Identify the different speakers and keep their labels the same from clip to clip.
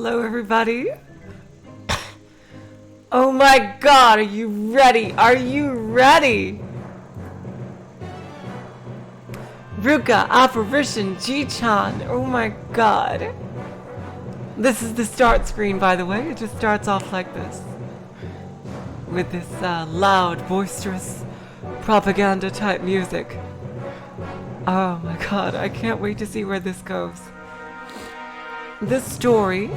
Speaker 1: Hello, everybody. Oh my god, are you ready? Are you ready? Ruka, Apparition, G-chan. Oh my god. This is the start screen, by the way. It just starts off like this. With this loud, boisterous, propaganda type music. Oh my god, I can't wait to see where this goes. This story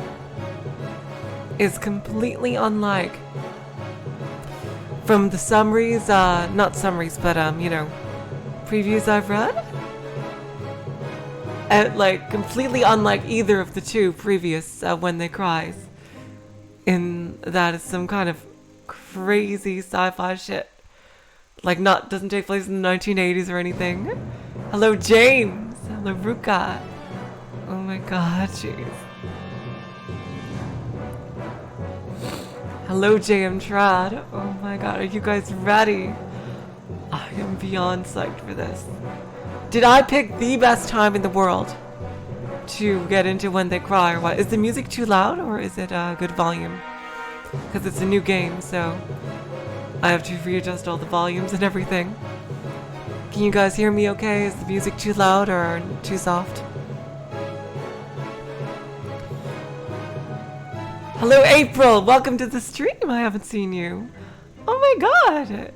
Speaker 1: is completely unlike from the summaries, not summaries, but you know, previews I've read. Like, completely unlike either of the two previous When They Cries. In that it's some kind of crazy sci-fi shit. Like, doesn't take place in the 1980s or anything. Hello, James. Hello, Ruka. Oh my god, jeez. Hello, JM Trad. Oh my god, are you guys ready? I am beyond psyched for this. Did I pick the best time in the world to get into When They Cry or what? Is the music too loud or is it good volume? Because it's a new game, so I have to readjust all the volumes and everything. Can you guys hear me okay? Is the music too loud or too soft? Hello, April! Welcome to the stream! I haven't seen you. Oh my god!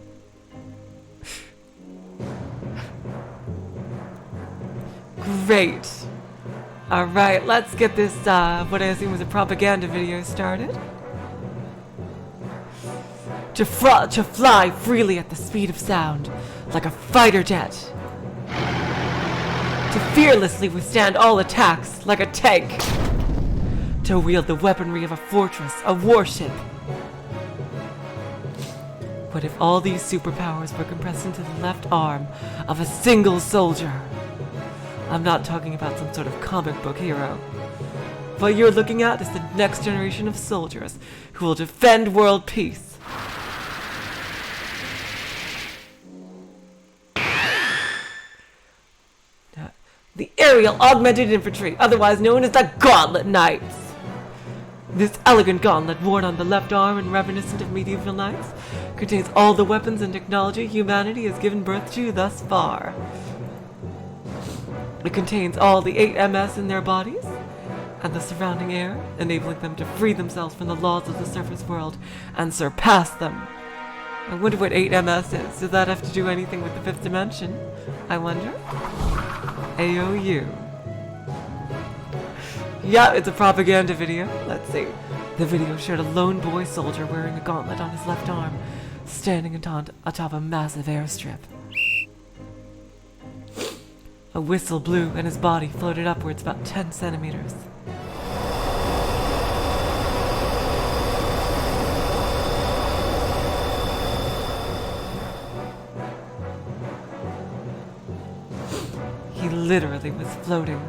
Speaker 1: Great. Alright, let's get this, what I assume was a propaganda video started. To fly freely at the speed of sound, like a fighter jet. To fearlessly withstand all attacks, like a tank. To wield the weaponry of a fortress, a warship. What if all these superpowers were compressed into the left arm of a single soldier? I'm not talking about some sort of comic book hero. What you're looking at is the next generation of soldiers who will defend world peace. The Aerial Augmented Infantry, otherwise known as the Gauntlet Knights. This elegant gauntlet, worn on the left arm and reminiscent of medieval knights, contains all the weapons and technology humanity has given birth to thus far. It contains all the 8MS in their bodies and the surrounding air, enabling them to free themselves from the laws of the surface world and surpass them. I wonder what 8MS is. Does that have to do anything with the fifth dimension? I wonder. AOU. Yeah, it's a propaganda video. Let's see. The video showed a lone boy soldier wearing a gauntlet on his left arm, standing atop a massive airstrip. A whistle blew and his body floated upwards about 10 centimeters. He literally was floating.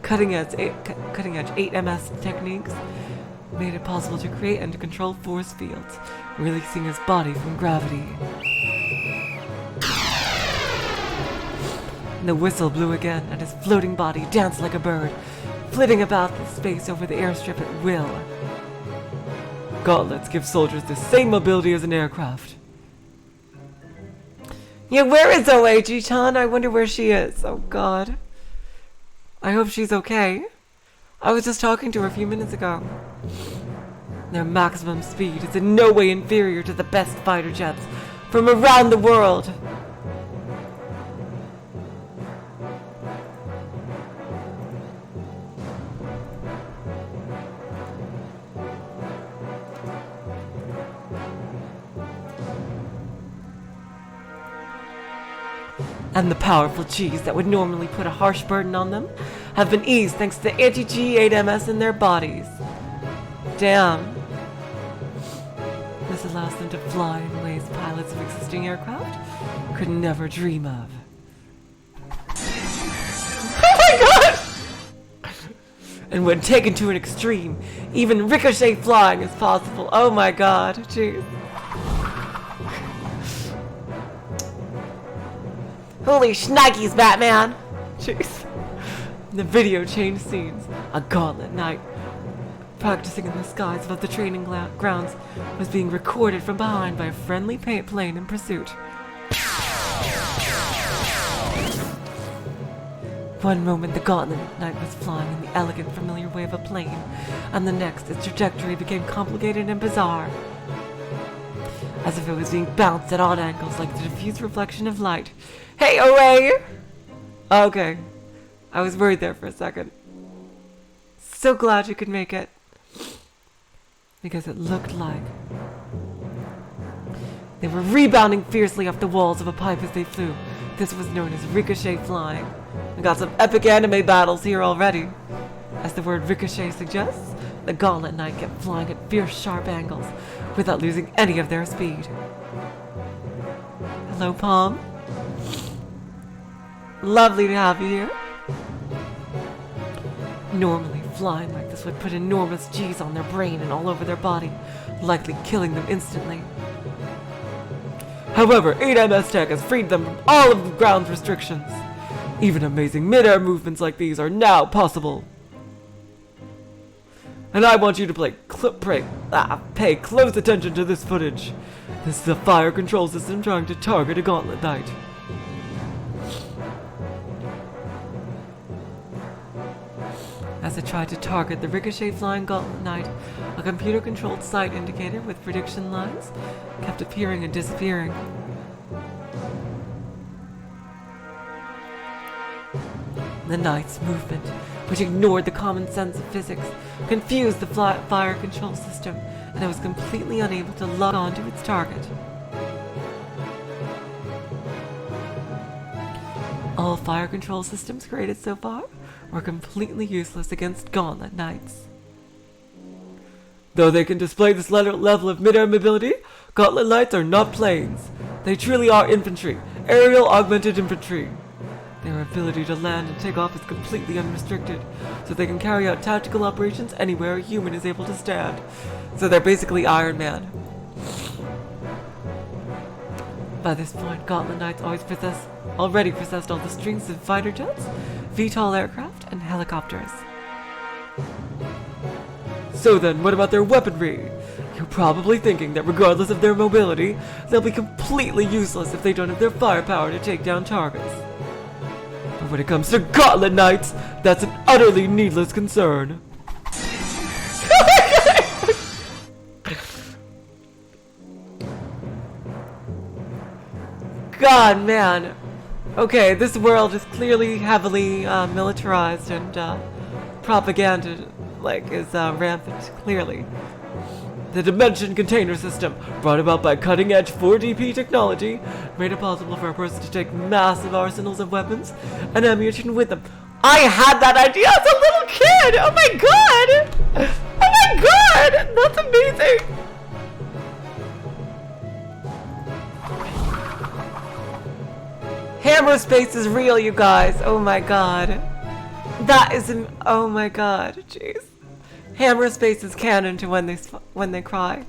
Speaker 1: Cutting-edge 8MS techniques made it possible to create and to control force fields, releasing his body from gravity. And the whistle blew again, and his floating body danced like a bird, flitting about the space over the airstrip at will. Gauntlets give soldiers the same mobility as an aircraft. Yeah, where is OAG-chan? I wonder where she is. Oh god. I hope she's okay. I was just talking to her a few minutes ago. Their maximum speed is in no way inferior to the best fighter jets from around the world. And the powerful G's that would normally put a harsh burden on them have been eased thanks to the anti-G 8MS in their bodies. Damn. This allows them to fly in ways pilots of existing aircraft could never dream of. Oh my god! And when taken to an extreme, even ricochet flying is possible. Oh my god, jeez. Holy shnikes, Batman! Jeez. The video changed scenes. A gauntlet knight practicing in the skies above the training grounds, was being recorded from behind by a friendly plane in pursuit. One moment the Gauntlet Knight was flying in the elegant, familiar way of a plane, and the next its trajectory became complicated and bizarre, as if it was being bounced at odd angles like the diffuse reflection of light. Hey, away! Okay. I was worried there for a second. So glad you could make it. Because it looked like they were rebounding fiercely off the walls of a pipe as they flew. This was known as ricochet flying. We got some epic anime battles here already. As the word ricochet suggests, the Gauntlet Knight kept flying at fierce, sharp angles without losing any of their speed. Hello, Palm. Lovely to have you here. Normally, flying like this would put enormous G's on their brain and all over their body, likely killing them instantly. However, 8MS Tech has freed them from all of the ground restrictions. Even amazing mid-air movements like these are now possible. And I want you to pay close attention to this footage. This is a fire control system trying to target a Gauntlet Knight. As it tried to target the ricochet flying Gauntlet Knight, a computer-controlled sight indicator with prediction lines kept appearing and disappearing. The Knight's movement, which ignored the common sense of physics, confused the fire control system, and it was completely unable to lock onto its target. All fire control systems created so far were completely useless against Gauntlet Knights. Though they can display this level of mid-air mobility, Gauntlet Knights are not planes. They truly are infantry, aerial augmented infantry. Their ability to land and take off is completely unrestricted, so they can carry out tactical operations anywhere a human is able to stand. So they're basically Iron Man. By this point, Gauntlet Knights already possessed all the strengths of fighter jets, VTOL aircraft, and helicopters. So then, what about their weaponry? You're probably thinking that regardless of their mobility, they'll be completely useless if they don't have their firepower to take down targets. But when it comes to Gauntlet Knights, that's an utterly needless concern. God, man. Okay, this world is clearly heavily militarized and propaganda is rampant, clearly. The Dimension Container System, brought about by cutting-edge 4DP technology, made it possible for a person to take massive arsenals of weapons and ammunition with them. I had that idea as a little kid! Oh my god! Oh my god! That's amazing! Hammer space is real, you guys. Oh my god. That is oh my god. Jeez. Hammer space is canon to when they cry.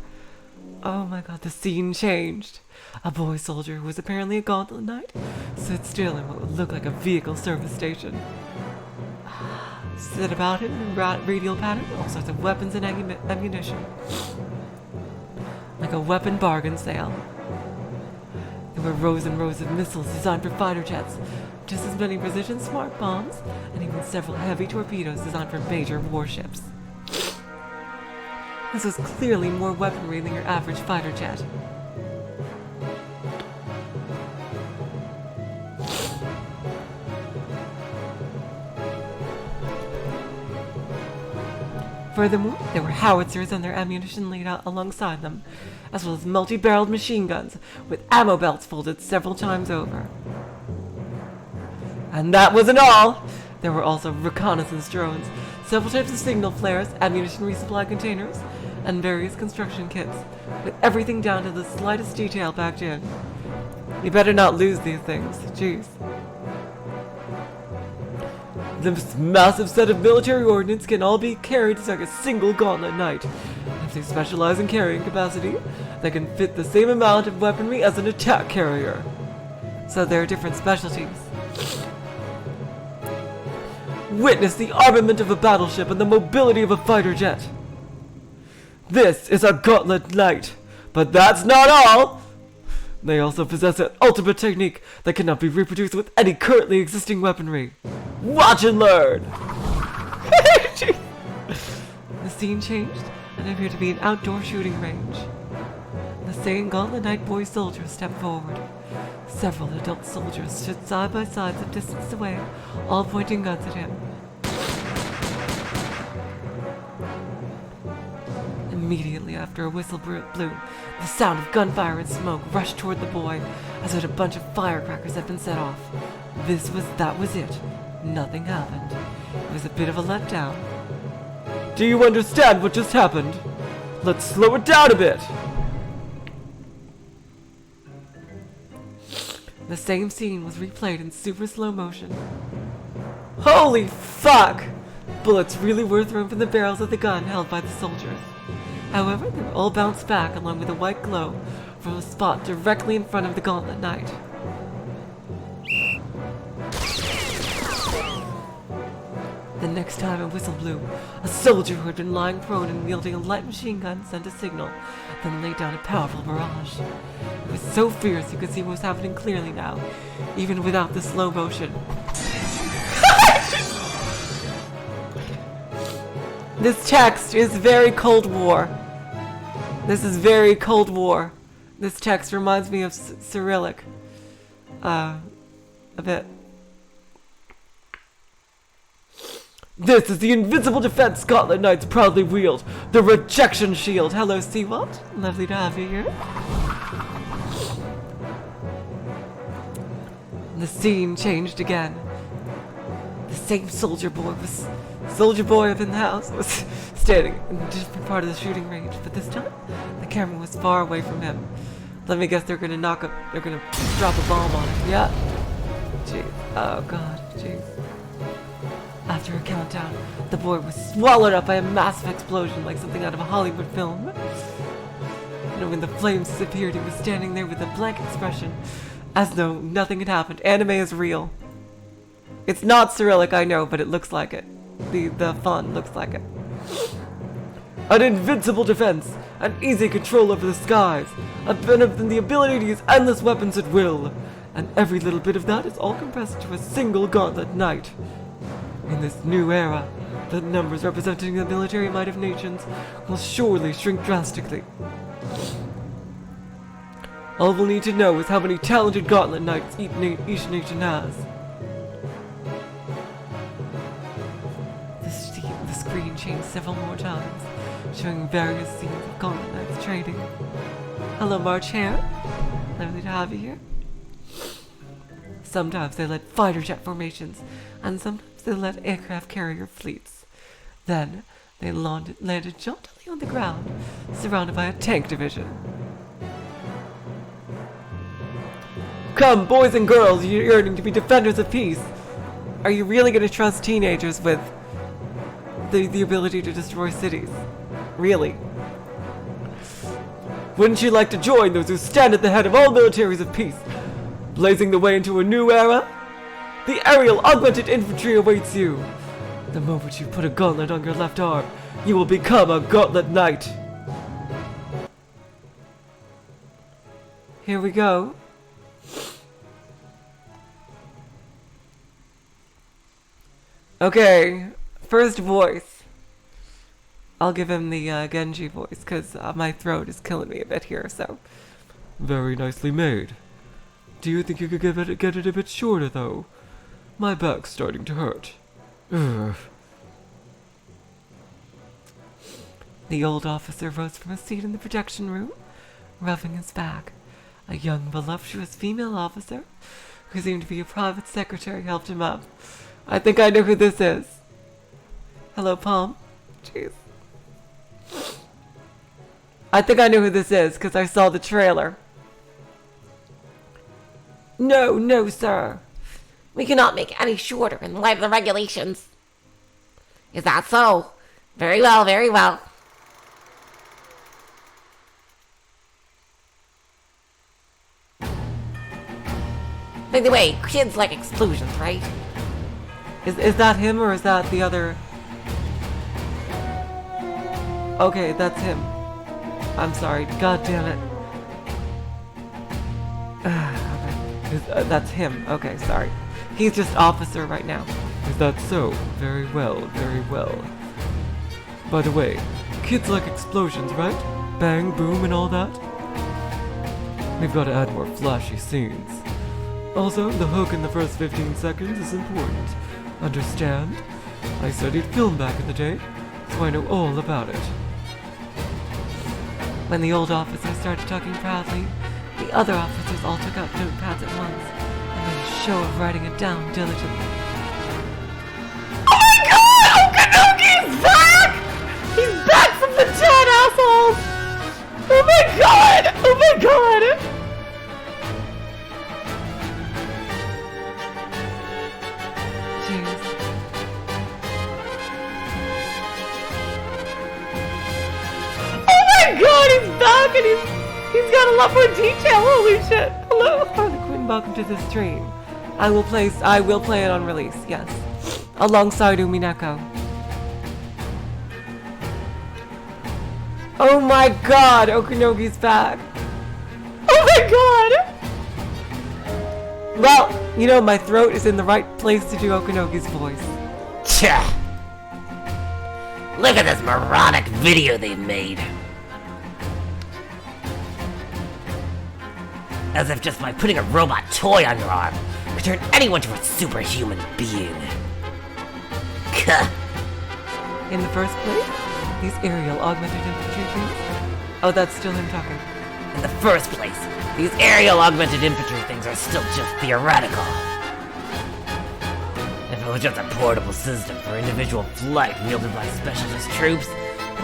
Speaker 1: Oh my god, the scene changed. A boy soldier who was apparently a Gauntlet Knight stood still in what would look like a vehicle service station. Stood about him in radial pattern, all sorts of weapons and ammunition. Like a weapon bargain sale. There were rows and rows of missiles designed for fighter jets, just as many precision smart bombs, and even several heavy torpedoes designed for major warships. This was clearly more weaponry than your average fighter jet. Furthermore, there were howitzers and their ammunition laid out alongside them, as well as multi-barreled machine guns with ammo belts folded several times over. And that wasn't all! There were also reconnaissance drones, several types of signal flares, ammunition resupply containers, and various construction kits, with everything down to the slightest detail packed in. You better not lose these things, jeez. This massive set of military ordnance can all be carried like a single Gauntlet Knight. If they specialize in carrying capacity, they can fit the same amount of weaponry as an attack carrier. So there are different specialties. Witness the armament of a battleship and the mobility of a fighter jet. This is a Gauntlet Knight. But that's not all! They also possess an ultimate technique that cannot be reproduced with any currently existing weaponry. Watch and learn! The scene changed and appeared to be an outdoor shooting range. The same Gauntlet Knight boy soldier stepped forward. Several adult soldiers stood side by side some distance away, all pointing guns at him. Immediately after a whistle blew, the sound of gunfire and smoke rushed toward the boy as if a bunch of firecrackers had been set off. That was it. Nothing happened. It was a bit of a letdown. Do you understand what just happened? Let's slow it down a bit! The same scene was replayed in super slow motion. Holy fuck! Bullets really were thrown from the barrels of the gun held by the soldiers. However, they were all bounced back along with a white glow from a spot directly in front of the Gauntlet Knight. The next time a whistle blew, a soldier who had been lying prone and wielding a light machine gun sent a signal, then laid down a powerful barrage. It was so fierce you could see what was happening clearly now, even without the slow motion. This text is very Cold War. This is very Cold War. This text reminds me of Cyrillic. A bit. This is the invincible defense Gauntlet Knights proudly wield. The rejection shield. Hello, Seawalt. Lovely to have you here. The scene changed again. The same soldier boy up in the house was standing in a different part of the shooting range, but this time the camera was far away from him. Let me guess, they're gonna drop a bomb on him. Yeah. Jeez. Oh god. Jeez. After a countdown, the boy was swallowed up by a massive explosion like something out of a Hollywood film. And when the flames disappeared, he was standing there with a blank expression, as though nothing had happened. Anime is real. It's not Cyrillic, I know, but it looks like it. The font looks like it. An invincible defense, an easy control over the skies, and the ability to use endless weapons at will. And every little bit of that is all compressed to a single Gauntlet Knight. In this new era, the numbers representing the military might of nations will surely shrink drastically. All we'll need to know is how many talented Gauntlet Knights each nation has. The screen changed several more times, showing various scenes of Gauntlet Knights trading. Hello, March Hare. Lovely to have you here. Sometimes they led fighter jet formations, and sometimes they led aircraft carrier fleets. Then they landed jauntily on the ground, surrounded by a tank division. Come, boys and girls, yearning to be defenders of peace. Are you really going to trust teenagers with the ability to destroy cities? Really? Wouldn't you like to join those who stand at the head of all militaries of peace, blazing the way into a new era? The aerial augmented infantry awaits you. The moment you put a gauntlet on your left arm, you will become a Gauntlet Knight. Here we go. Okay, first voice. I'll give him the Genji voice, because my throat is killing me a bit here, so. Very nicely made. Do you think you could get it a bit shorter, though? My back's starting to hurt. Ugh. The old officer rose from his seat in the projection room, rubbing his back. A young, voluptuous female officer, who seemed to be a private secretary, helped him up. I think I know who this is. Hello, Palm. Jeez. I think I know who this is, because I saw the trailer. No, sir.
Speaker 2: We cannot make any shorter in light of the regulations. Is that so? Very well, very well. By the way, kids like explosions, right?
Speaker 1: Is that him or is that the other? Okay, that's him. I'm sorry. God damn it. Okay. That's him. Okay, sorry. He's just officer right now. Is that so? Very well, very well. By the way, kids like explosions, right? Bang, boom, and all that? We've got to add more flashy scenes. Also, the hook in the first 15 seconds is important. Understand? I studied film back in the day, so I know all about it. When the old officer started talking proudly, the other officers all took out notepads at once, and made a show of writing it down diligently. Oh my god! Okanuki's back! He's back from the dead, assholes! Oh my god! Oh my god! Jeez. Oh my god, he's back and he's got a lot more detail. Holy shit. Hello, Harley Quinn, welcome to the stream. I will play it on release, yes. Alongside Umineko. Oh my god, Okanogi's back. Oh my god! Well, you know, my throat is in the right place to do Okanogi's voice.
Speaker 2: Tcha! Look at this moronic video they've made. As if just by putting a robot toy on your arm could turn anyone to a superhuman being. Kuh.
Speaker 1: In the first place, these aerial augmented infantry things. Oh, that's still him talking.
Speaker 2: In the first place, these aerial augmented infantry things are still just theoretical. If it was just a portable system for individual flight wielded by specialist troops,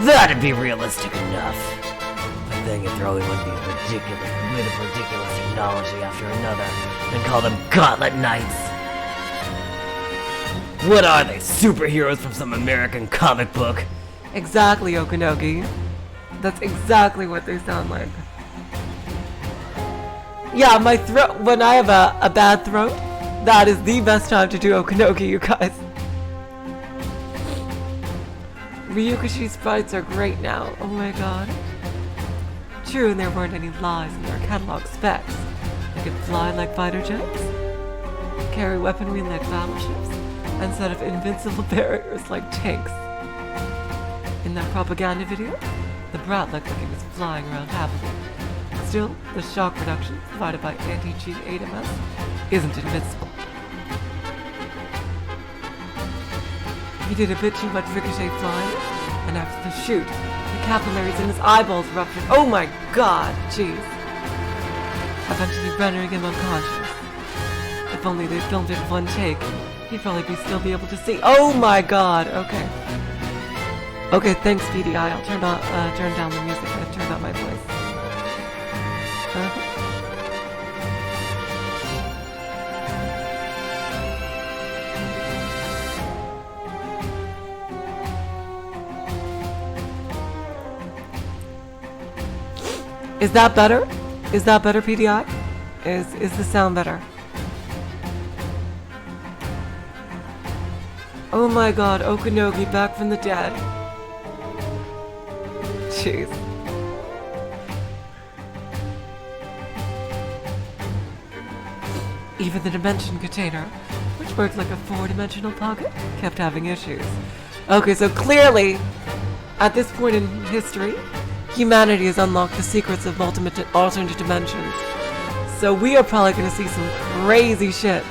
Speaker 2: that'd be realistic enough. But then you throw in one of these ridiculous technology after another and call them Gauntlet Knights. What are they, superheroes from some American comic book?
Speaker 1: Exactly, Okanogi. That's exactly what they sound like. Yeah, my throat, when I have a bad throat, that is the best time to do Okanogi, you guys. Ryukishi sprites are great now, oh my god. True, and there weren't any lies in their catalog specs. They could fly like fighter jets, carry weaponry like battleships, and set up invincible barriers like tanks. In that propaganda video, the brat looked like he was flying around happily. Still, the shock reduction provided by anti-G8MS isn't invincible. He did a bit too much ricochet flying, and after the shoot, the capillaries in his eyeballs ruptured. Oh my god, jeez. Eventually rendering him unconscious. If only they filmed it in one take, he'd probably still be able to see. Oh my god, okay. Okay, thanks, PDI. I'll turn down the music. I've turned up my voice. Is that better? Is that better, PDI? Is the sound better? Oh my god, Okanogi back from the dead. Jeez. Even the dimension container, which worked like a 4-dimensional pocket, kept having issues. Okay, so clearly, at this point in history, humanity has unlocked the secrets of alternate dimensions. So we are probably going to see some crazy shit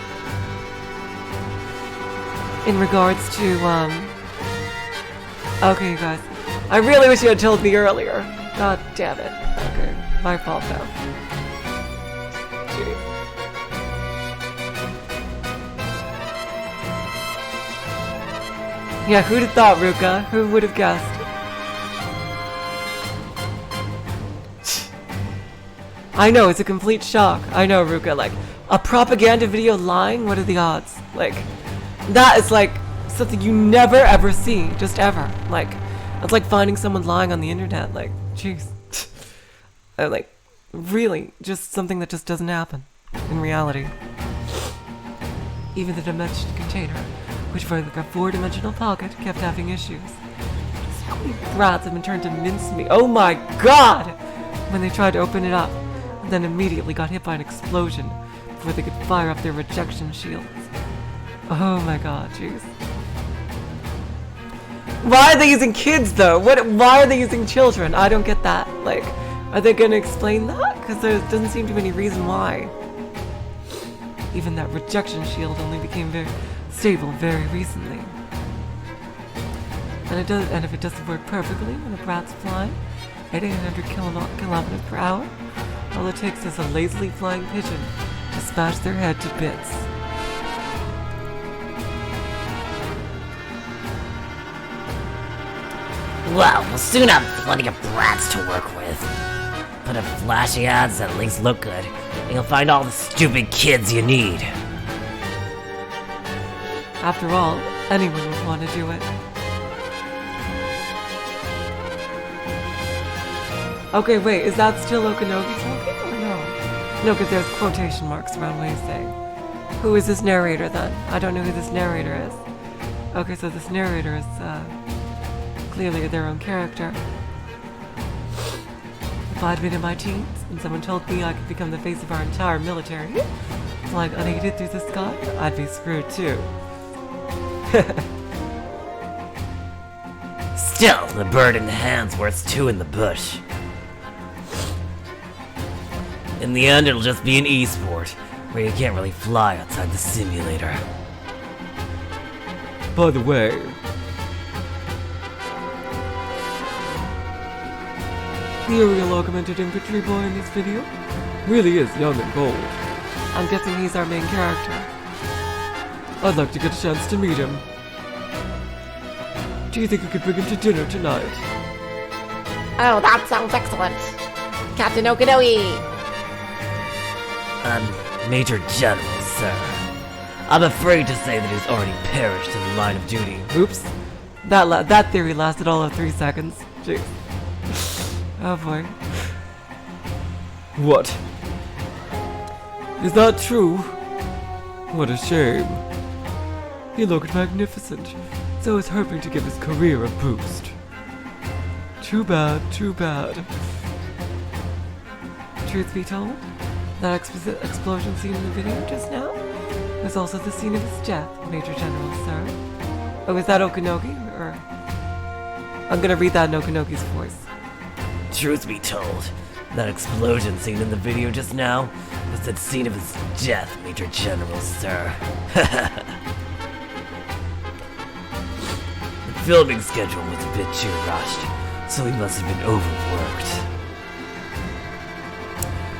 Speaker 1: in regards to, okay, you guys. I really wish you had told me earlier. God damn it. Okay, my fault now. Jeez. Yeah, who'd have thought, Ruka? Who would have guessed? I know, it's a complete shock. I know, Ruka, like, a propaganda video lying? What are the odds? Like, that is like something you never ever see, just ever. Like, it's like finding someone lying on the internet. Like, jeez. Like, really, just something that just doesn't happen in reality. Even the dimension container, which was like a 4-dimensional pocket, kept having issues. Just How many brats have been turned to mincemeat? Oh my god! When they tried to open it up, and then immediately got hit by an explosion before they could fire up their rejection shields. Oh my god, jeez. Why are they using kids though? Why are they using children? I don't get that. Like, are they gonna explain that? Because there doesn't seem to be any reason why. Even that rejection shield only became very stable very recently. And if it doesn't work perfectly when a brat's flying at 800 kilometers per hour, all it takes is a lazily flying pigeon to smash their head to bits.
Speaker 2: Well, we'll soon have plenty of brats to work with. Put up flashy ads that at least look good, and you'll find all the stupid kids you need.
Speaker 1: After all, anyone would want to do it. Okay, wait, is that still Okanogi talking or no? No, because there's quotation marks around what he's saying. Who is this narrator then? I don't know who this narrator is. Okay, so this narrator is clearly their own character. If I'd been in my teens and someone told me I could become the face of our entire military, flying unaided through the sky, I'd be screwed too.
Speaker 2: Still, the bird in the hand's worth two in the bush. In the end, it'll just be an e-sport, where you can't really fly outside the simulator.
Speaker 1: By the way, the aerial augmented infantry boy in this video really is young and bold. I'm guessing he's our main character. I'd like to get a chance to meet him. Do you think you could bring him to dinner tonight?
Speaker 3: Oh, that sounds excellent. Captain Okanogi!
Speaker 2: Major General, sir. I'm afraid to say that he's already perished in the line of duty.
Speaker 1: Oops. That theory lasted all of 3 seconds. Jeez. Oh boy. What? Is that true? What a shame. He looked magnificent, so I was hoping to give his career a boost. Too bad, too bad. Truth be told, that explosion scene in the video just now was also the scene of his death, Major General, sir. Oh, is that Okanogi? Or... I'm gonna read that in Okanogi's voice.
Speaker 2: Truth be told, that explosion scene in the video just now was the scene of his death, Major General, sir. The filming schedule was a bit too rushed, so he must have been overworked.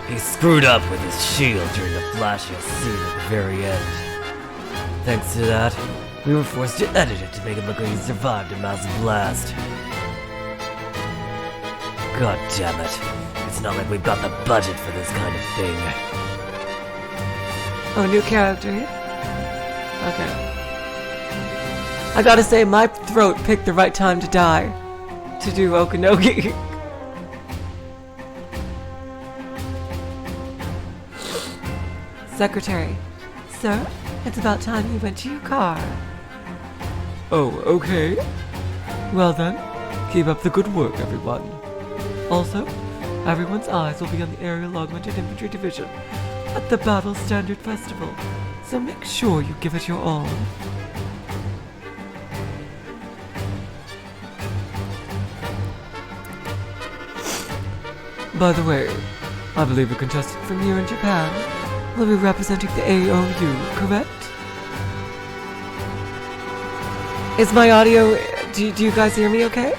Speaker 2: He screwed up with his shield during the flashiest scene at the very end. Thanks to that, we were forced to edit it to make it look like he survived a massive blast. God damn it. It's not like we've got the budget for this kind of thing.
Speaker 1: Oh, new character here? Okay. I gotta say, my throat picked the right time to die. To do Okanogi. Secretary. Sir, it's about time you went to your car. Oh, okay. Well then, keep up the good work, everyone. Also, everyone's eyes will be on the Aerial Augmented Infantry Division at the Battle Standard Festival, so make sure you give it your all. By the way, I believe a contestant from here in Japan will be representing the AOU, correct? Is my audio... Do you guys hear me okay?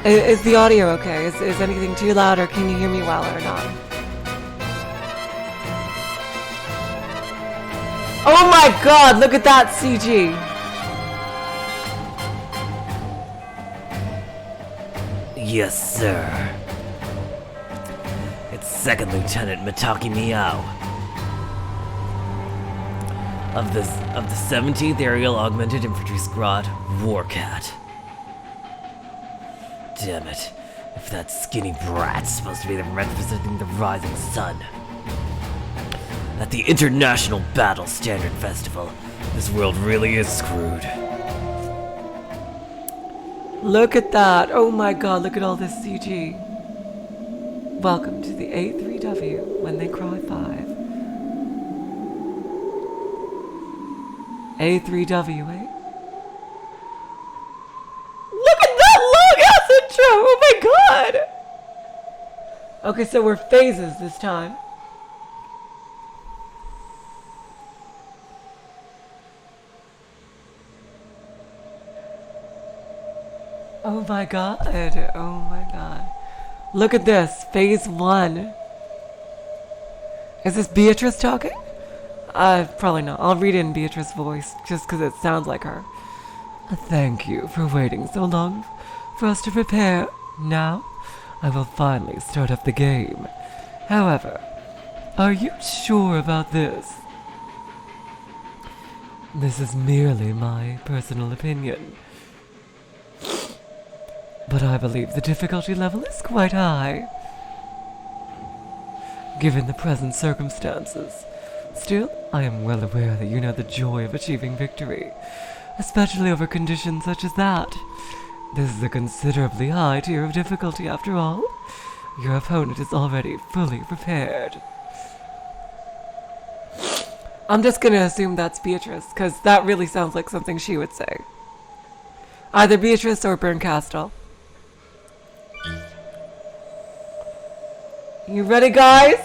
Speaker 1: Is the audio okay? Is anything too loud, or can you hear me well or not? Oh my god, look at that CG!
Speaker 2: Yes, sir. It's Second Lieutenant Mitaki Miao of the 17th Aerial Augmented Infantry Squad, Warcat. Damn it. If that skinny brat's supposed to be the representing the rising sun. At the International Battle Standard Festival, This world really is screwed.
Speaker 1: Look at that. Oh my god, look at all this CG. Welcome to the A3W when they cry 5. A3W, eh? Look at that long ass intro! Oh my god! Okay, so we're phases this time. Oh my god. Oh my god. Look at this. Phase 1. Is this Beatrice talking? Probably not. I'll read it in Beatrice's voice, just because it sounds like her. Thank you for waiting so long for us to prepare. Now, I will finally start up the game. However, are you sure about this? This is merely my personal opinion. But I believe the difficulty level is quite high, given the present circumstances. Still, I am well aware that you know the joy of achieving victory, especially over conditions such as that. This is a considerably high tier of difficulty after all. Your opponent is already fully prepared. I'm just gonna assume that's Beatrice, because that really sounds like something she would say. Either Beatrice or Berncastle. You ready, guys?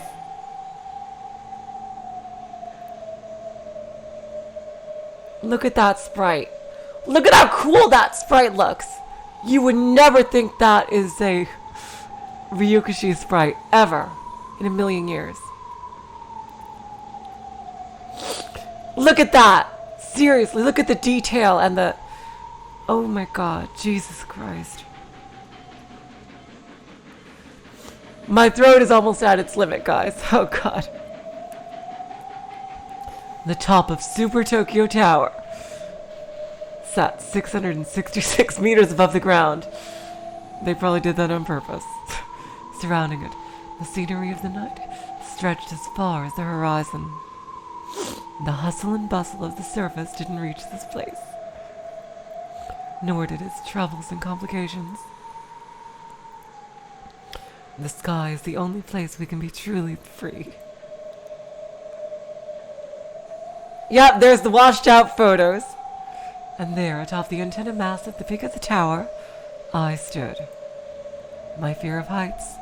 Speaker 1: Look at that sprite. Look at how cool that sprite looks. You would never think that is a Ryukishi sprite, ever, in a million years. Look at that. Seriously, look at the detail and the... Oh my god, Jesus Christ. My throat is almost at its limit, guys. Oh god. The top of Super Tokyo Tower. Sat 666 meters above the ground. They probably did that on purpose. Surrounding it, the scenery of the night stretched as far as the horizon. The hustle and bustle of the surface didn't reach this place, nor did its troubles and complications. The sky is the only place we can be truly free. Yep, there's the washed out photos. And there, atop the antenna mast at the peak of the tower, I stood. My fear of heights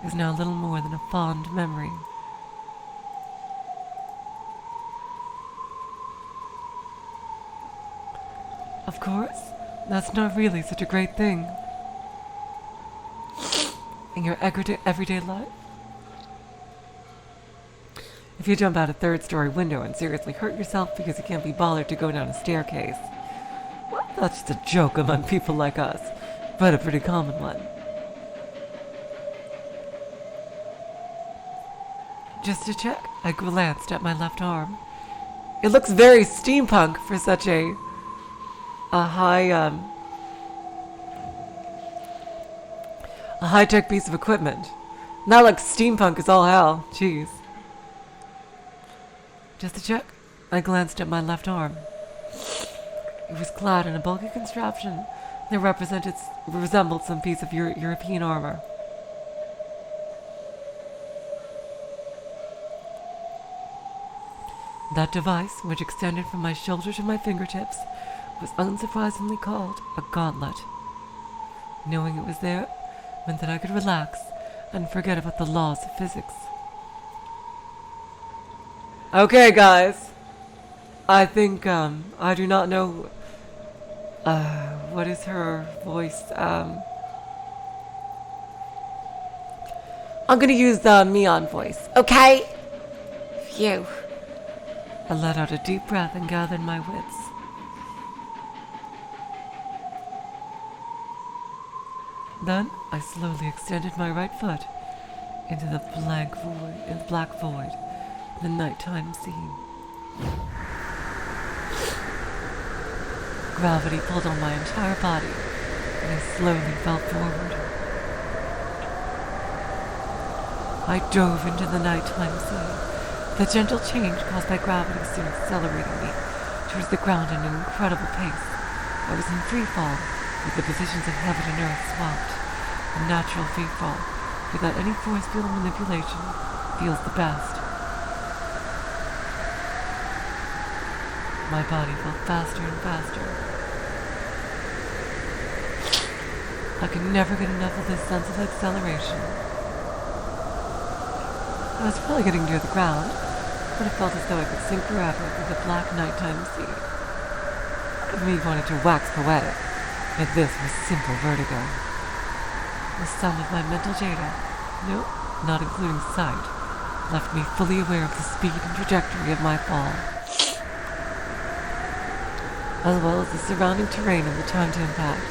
Speaker 1: is now little more than a fond memory. Of course, that's not really such a great thing. In your everyday life. If you jump out a third-story window and seriously hurt yourself because you can't be bothered to go down a staircase, well, that's just a joke among people like us, but a pretty common one. Just to check, I glanced at my left arm. It looks very steampunk for such a high-tech piece of equipment. Not like steampunk is all hell. Jeez. Just to check, I glanced at my left arm. It was clad in a bulky contraption that resembled some piece of European armor. That device, which extended from my shoulder to my fingertips, was unsurprisingly called a gauntlet. Knowing it was there meant that I could relax and forget about the laws of physics. Okay, guys. I think, I do not know, what is her voice? I'm gonna use the Mion voice, okay? Phew. I let out a deep breath and gathered my wits. Then I slowly extended my right foot into the black void, the nighttime scene. Gravity pulled on my entire body, and I slowly fell forward. I dove into the nighttime scene. The gentle change caused by gravity soon accelerated me to towards the ground at an incredible pace. I was in free fall, with the positions of heaven and earth swapped. A natural free fall, without any force field manipulation, feels the best. My body felt faster and faster. I could never get enough of this sense of acceleration. I was probably getting near the ground, but it felt as though I could sink forever through the black nighttime sea. Part of me wanted to wax poetic, but this was simple vertigo. The sum of my mental data, nope, not including sight, left me fully aware of the speed and trajectory of my fall, as well as the surrounding terrain and the time to impact.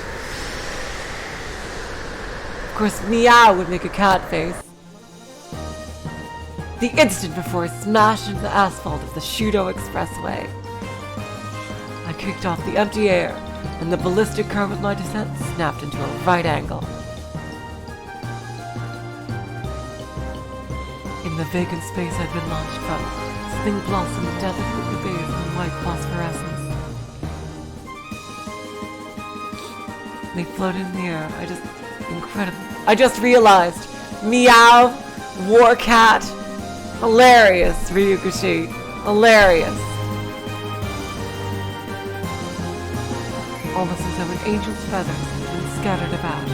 Speaker 1: Of course, meow would make a cat face. The instant before I smashed into the asphalt of the Shudo Expressway. I kicked off the empty air, and the ballistic curve of my descent snapped into a right angle. In the vacant space I'd been launched from, this thing blossomed delicately bathed in white phosphorescence. They floated in the air. Incredible. I just realized. Meow. War cat. Hilarious, Ryuguchi. Hilarious. Almost as though an angel's feathers had been scattered about.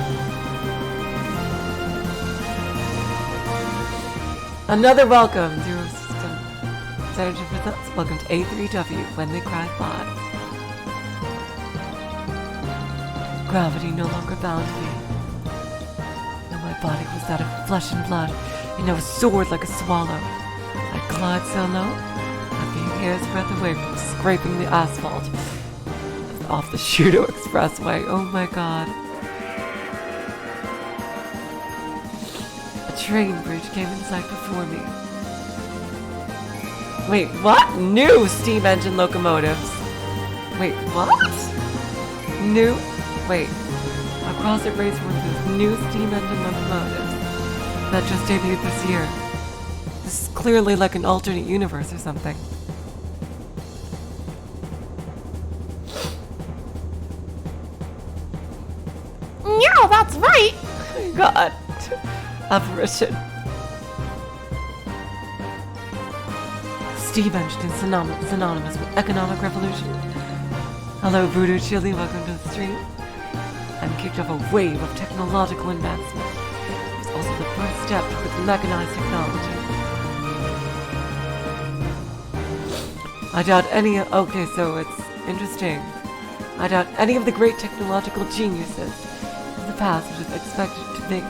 Speaker 1: Another welcome, Zero System. Sergeant presents. Welcome to A3W when they cry fly. Gravity no longer bound me. Now my body was that of flesh and blood, and I soared like a swallow. I glide so low, I'd be a hair's breadth away from scraping the asphalt off the Shudo Expressway. Oh my god. A train bridge came in sight before me. Wait, what? New steam engine locomotives. Wait, what? New? Wait, across it raced one of those new steam engine locomotives that just debuted this year. This is clearly like an alternate universe or something.
Speaker 3: Yeah, that's right.
Speaker 1: Oh my god. Apparition. Steam engine is synonymous with economic revolution. Hello, Voodoo Chili, welcome to the stream. I'm kicked off a wave of technological advancement. It was also the first step towards mechanized technology. I doubt okay, so it's interesting. I doubt any of the great technological geniuses of the past would have expected to make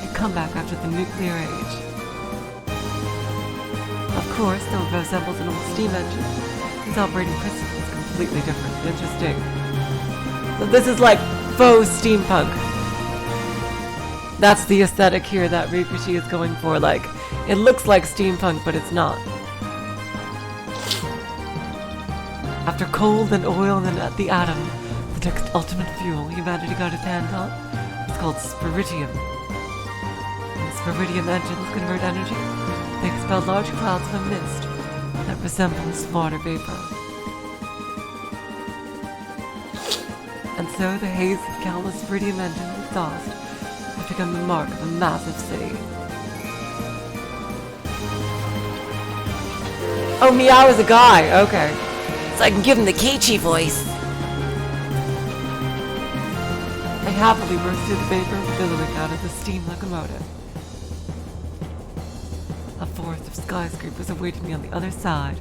Speaker 1: a comeback after the nuclear age. Of course, though it resembles an old steam engine, its operating principle is completely different. Interesting. So this is like faux steampunk. That's the aesthetic here that Ryuguchi is going for. Like, it looks like steampunk, but it's not. After coal, then oil, then the atom, the next ultimate fuel humanity got its hands on, it's called spiritium. When spiritium engines convert energy, they expel large clouds of a mist that resembles water vapor. And so the haze of countless spiritium engine exhaust has become the mark of a massive city. Oh, Meow is a guy, okay.
Speaker 2: So I can give him the Keiichi voice.
Speaker 1: I happily burst through the vapor billowing out of the steam locomotive. A forest of skyscrapers awaited me on the other side.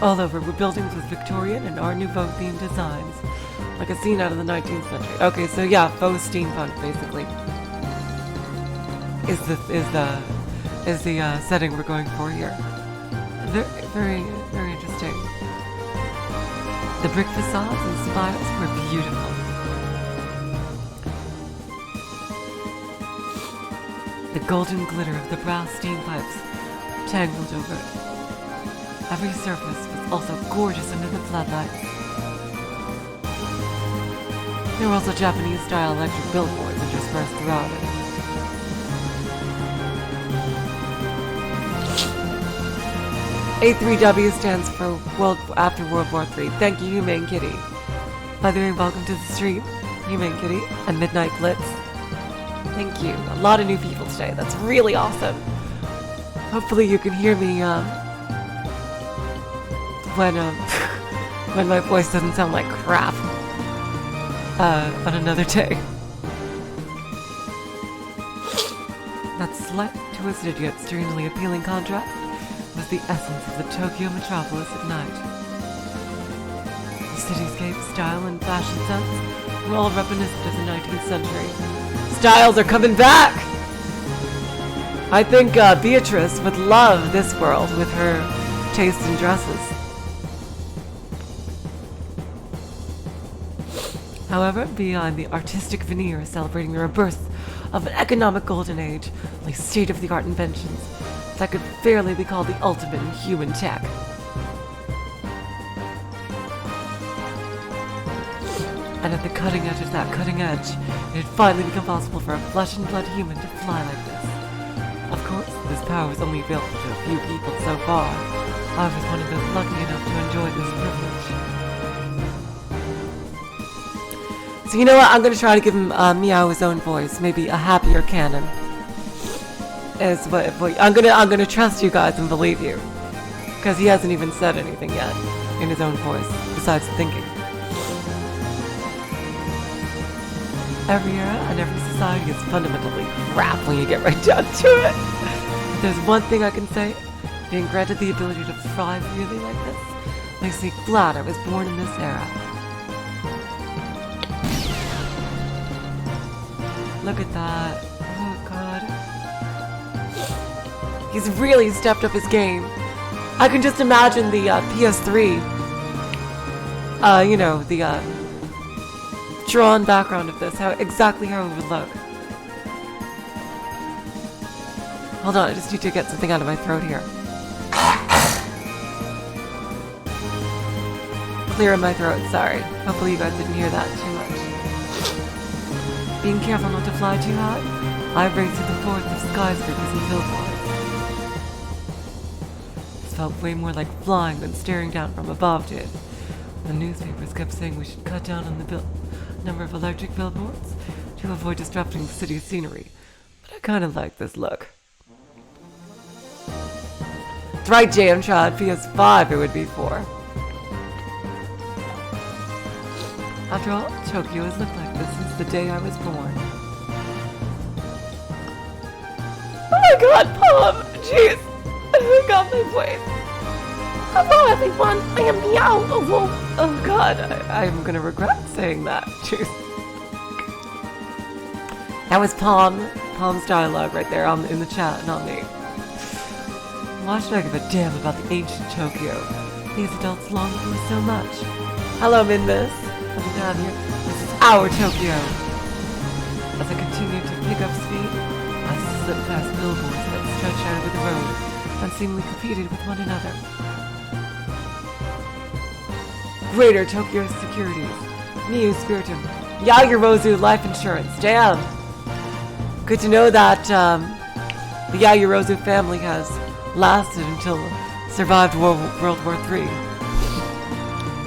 Speaker 1: All over were buildings with Victorian and Art Nouveau themed designs, like a scene out of the 19th century. Okay, so yeah, faux steampunk basically is the setting we're going for here. Very, very interesting. The brick facades and spires were beautiful. The golden glitter of the brass steam pipes tangled over it. Every surface was also gorgeous under the floodlights. There were also Japanese-style electric billboards interspersed throughout it. A3W stands for after World War III. Thank you, Humane Kitty. By the way, welcome to the stream, Humane Kitty and Midnight Blitz. Thank you. A lot of new people today. That's really awesome. Hopefully you can hear me when when my voice doesn't sound like crap on another day. That slight, twisted yet strangely appealing contrast was the essence of the Tokyo metropolis at night. The cityscape, style, and fashion sense were all reminiscent of the 19th century. Styles are coming back! I think Beatrice would love this world with her taste in dresses. However, behind the artistic veneer celebrating the rebirth of an economic golden age lay state-of-the-art inventions that could fairly be called the ultimate in human tech. And at the cutting edge of that cutting edge, it had finally become possible for a flesh and blood human to fly like this. Of course, this power is only available to a few people so far. I was one of those lucky enough to enjoy this privilege. So you know what? I'm gonna try to give him Meow his own voice, maybe a happier canon. Is what I'm gonna trust you guys and believe you, because he hasn't even said anything yet in his own voice besides thinking. Every era and every society is fundamentally crap when you get right down to it. If there's one thing I can say, being granted the ability to thrive really like this makes me glad I was born in this era. Look at that. Oh god. He's really stepped up his game. I can just imagine the PS3, you know, the drawn background of this, exactly how it would look. Hold on, I just need to get something out of my throat here. Clearing my throat, sorry. Hopefully you guys didn't hear that too much. Being careful not to fly too high, I raced through the forest of skyscrapers and billboards. This felt way more like flying than staring down from above did. The newspapers kept saying we should cut down on the number of electric billboards to avoid disrupting the city's scenery, but I kind of like this look. That's right, Jamchad, PS5 it would be for. After all, Tokyo has looked like this since the day I was born. Oh my god, Pom! Jeez! I got my voice.
Speaker 3: Hello, everyone. I am Meow.
Speaker 1: Oh god, I'm gonna regret saying that. Jeez. That was Pom's dialogue right there in the chat, not me. Why should I give a damn about the ancient Tokyo these adults long for so much? Hello, Minmus. Happy to have you. This is our Tokyo. As I continued to pick up speed, I slipped past billboards that stretched out over the road and seemingly competed with one another. Greater Tokyo Securities, Miu Spiritum, Yaoyorozu Life Insurance. Damn! Good to know that the Yaoyorozu family has lasted until survived World War III.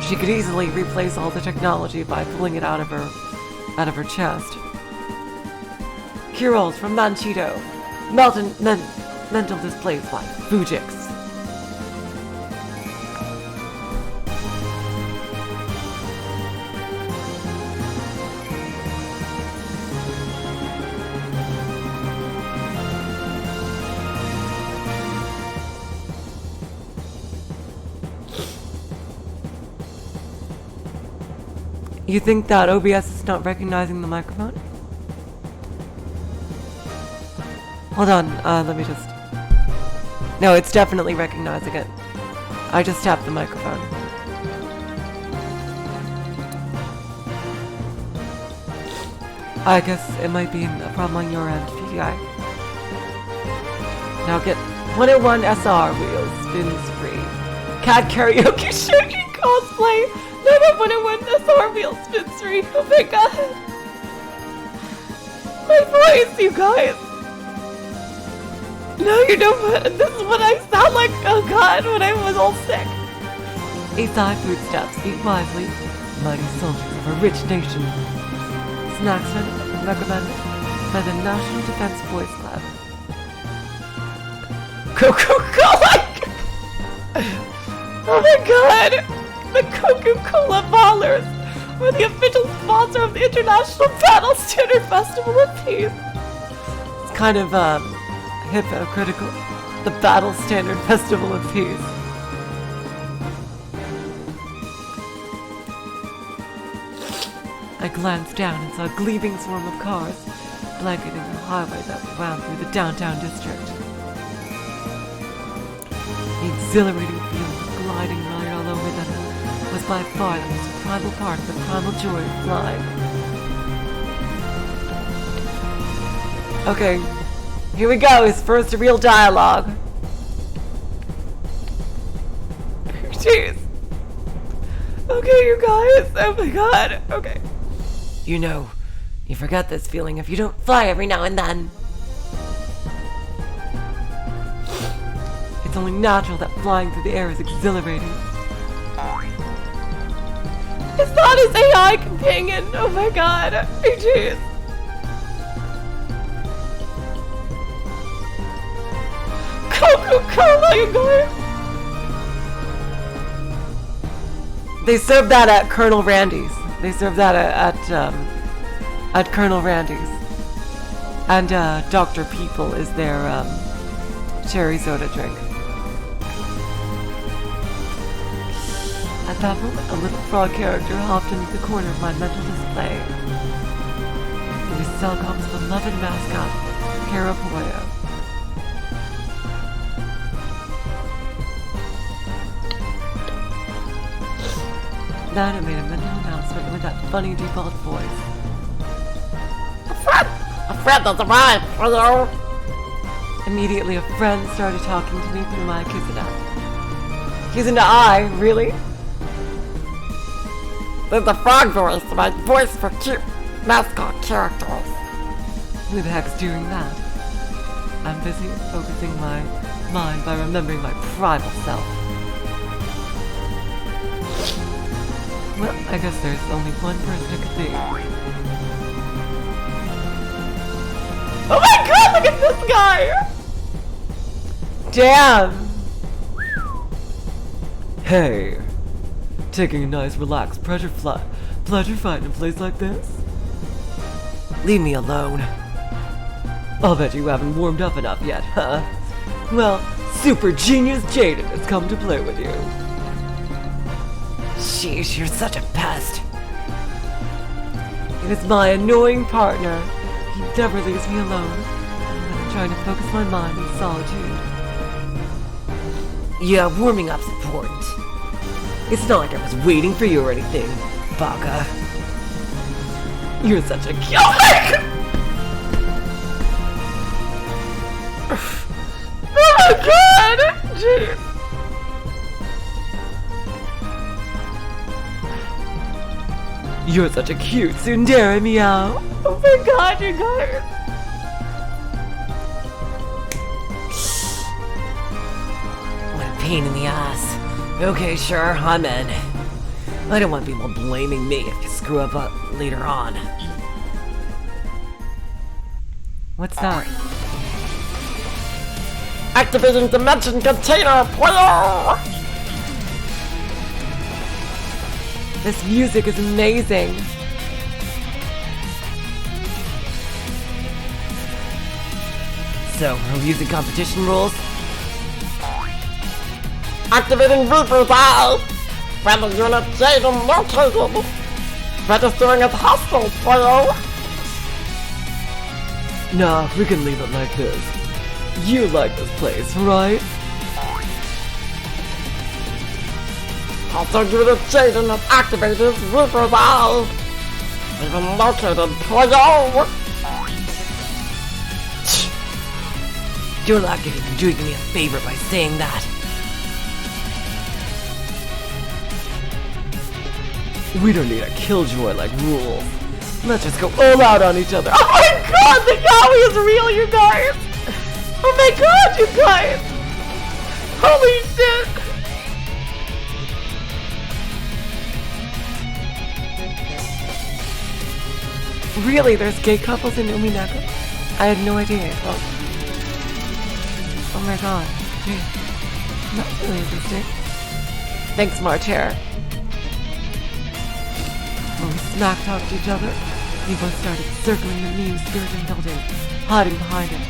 Speaker 1: She could easily replace all the technology by pulling it out of her chest. Cure-alls from Manchito, mental displays by Fujix. You think that OBS is not recognizing the microphone? Hold on, let me just... No, it's definitely recognizing it. I just tapped the microphone. I guess it might be a problem on your end, PTI. Now get 101 SR wheels, spins free. Cat karaoke shooting cosplay! No, 101 SR wheels, spins free! Oh my god! My voice, you guys! No, you don't. This is what I sound like, oh god, when I was all sick. Eat thy foodstuffs, eat wisely, mighty soldiers of a rich nation. Snacks recommended by the National Defense Boys Club. Coca-Cola! Oh my god! The Coca-Cola Ballers were the official sponsor of the International Battle Standard Festival of Peace. It's kind of, hypocritical. The Battle Standard Festival of Peace. I glanced down and saw a gleaming swarm of cars blanketing the highway that wound through the downtown district. The exhilarating feeling of gliding right all over them was by far the most primal part of the primal joy of flying. Okay, here we go. His first real dialogue. Jeez. Okay, you guys. Oh my god. Okay. You know, you forget this feeling if you don't fly every now and then. It's only natural that flying through the air is exhilarating. It's not his AI companion! Oh my god! Jeez! Coca-Cola, you guys! They serve that at Colonel Randy's. They serve that at Colonel Randy's. And Dr. People is their cherry soda drink. At that moment, a little frog character hopped into the corner of my mental display. It was Cellcom's beloved mascot, Carapoyo. Then I made a mental announcement with that funny default voice.
Speaker 3: A friend has arrived, hello.
Speaker 1: Immediately, a friend started talking to me through my Kizuna. Kizuna, really?
Speaker 3: There's a frog voice, my voice for cute mascot characters.
Speaker 1: Who the heck's doing that? I'm busy focusing my mind by remembering my primal self. Well, I guess there's only one person it could be. Oh my god, look at this guy! Damn! Hey, taking a nice relaxed pleasure flight in a place like this? Leave me alone. I'll bet you haven't warmed up enough yet, huh? Well, Super Genius Jaden has come to play with you. Sheesh, you're such a pest. It is my annoying partner. He never leaves me alone. I'm trying to focus my mind in solitude. Yeah, warming up's important. It's not like I was waiting for you or anything, Baka. You're such a killer! Oh my god! Jeez. You're such a cute tsundere, meow. Oh my god, you guys. What a pain in the ass. Okay, sure, I'm in. I don't want people blaming me if you screw up later on. What's that?
Speaker 3: Activating dimension container, player!
Speaker 1: This music is amazing. So, are we using competition rules?
Speaker 3: Activating Reaper's Eye! Friendly unit Jaden located! Registering as hostile, player!
Speaker 1: Nah, we can leave it like this. You like this place, right?
Speaker 3: Also unit Jaden has activated Reaper's Eye! Even located, player!
Speaker 1: You're not doing me a favor by saying that. We don't need a killjoy like rules. Let's just go all out on each other. Oh my god, the Yowie is real, you guys! Oh my god, you guys! Holy shit! Really, there's gay couples in Umineko? I had no idea. Oh my god. Gee. Not really interesting. Thanks, March Hare. When we smack talked each other, we both started circling the new skeleton building, hiding behind it.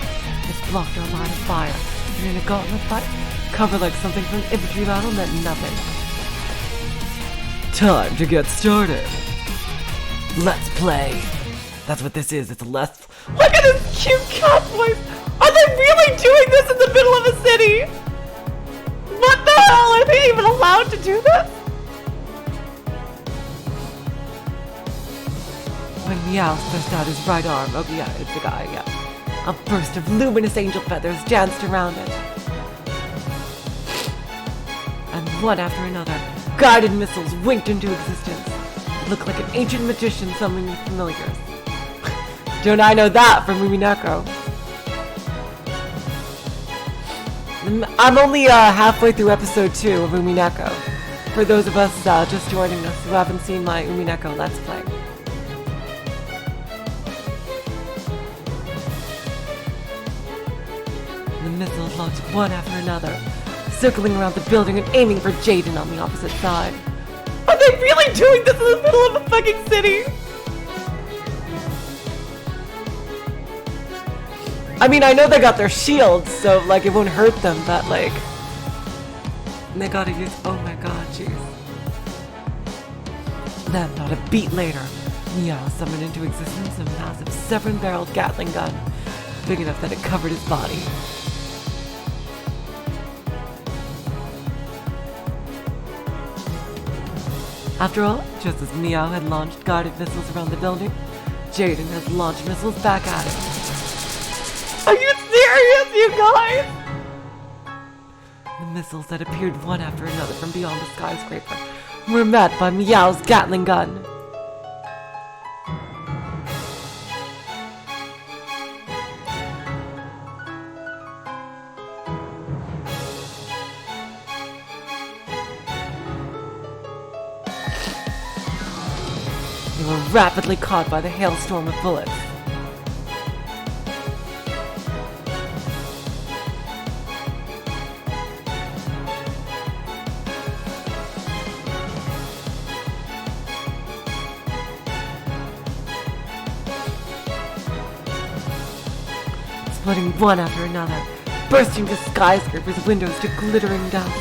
Speaker 1: This blocked our line of fire, and in a gauntlet fight, cover like something from an infantry battle meant nothing. Time to get started. Let's play. That's what this is. It's a let's. Look at this cute cat voice. Are they really doing this in the middle of a city? What the hell? Are they even allowed to do this? When Meow thrust out his right arm, oh yeah, it's the guy, yeah. A burst of luminous angel feathers danced around it. And one after another, guided missiles winked into existence. It looked like an ancient magician summoning familiars. Don't I know that from Umineko? I'm only halfway through episode 2 of Umineko. For those of us just joining us who haven't seen my Umineko Let's Play. The missiles launched one after another, circling around the building and aiming for Jaden on the opposite side. Are they really doing this in the middle of a fucking city? I mean, I know they got their shields, so, like, it won't hurt them, but, like... They gotta use... Oh my god, jeez. Then, not a beat later, Meow summoned into existence a massive 7-barreled Gatling gun, big enough that it covered his body. After all, just as Meow had launched guided missiles around the building, Jaden has launched missiles back at it. Are you serious, you guys? The missiles that appeared one after another from beyond the skyscraper were met by Meow's Gatling gun. They were rapidly caught by the hailstorm of bullets. Exploding one after another, bursting the skyscraper's windows to glittering dust.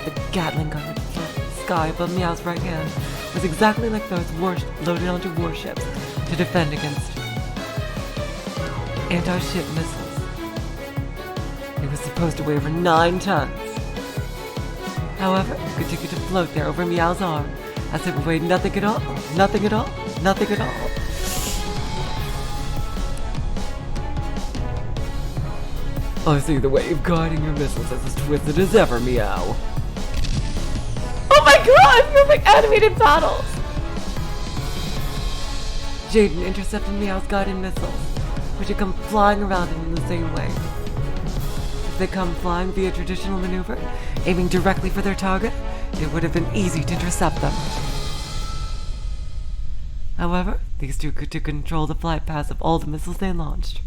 Speaker 1: The Gatling gun that flew in the sky above Meow's right hand was exactly like those loaded onto warships to defend against anti-ship missiles. It was supposed to weigh over 9 tons. However, it continued to float there over Meow's arm, as if it weighed nothing at all, nothing at all, nothing at all. I see the way of guiding your missiles as twisted as ever, Meow. Oh my god, perfect animated battles! Jaden intercepted Meow's guided missiles, which had come flying around him in the same way. If they come flying via traditional maneuver, aiming directly for their target, it would have been easy to intercept them. However, these two could control the flight paths of all the missiles they launched.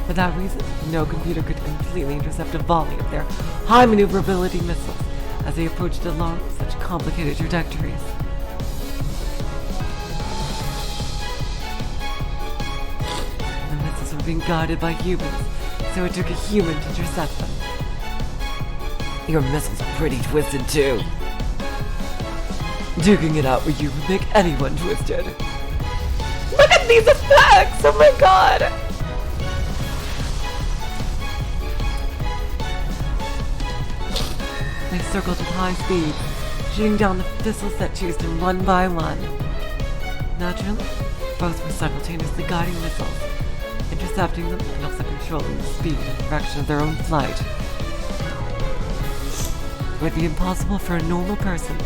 Speaker 1: For that reason, no computer could completely intercept a volley of their high maneuverability missiles as they approached along such complicated trajectories. The missiles were being guided by humans, so it took a human to intercept them. Your missiles are pretty twisted too. Duking it out with you would make anyone twisted. Look at these effects! Oh my god! They circled at high speed, shooting down the missiles that chased them one by one. Naturally, both were simultaneously guiding missiles, intercepting them and also controlling the speed and direction of their own flight. It would be impossible for a normal person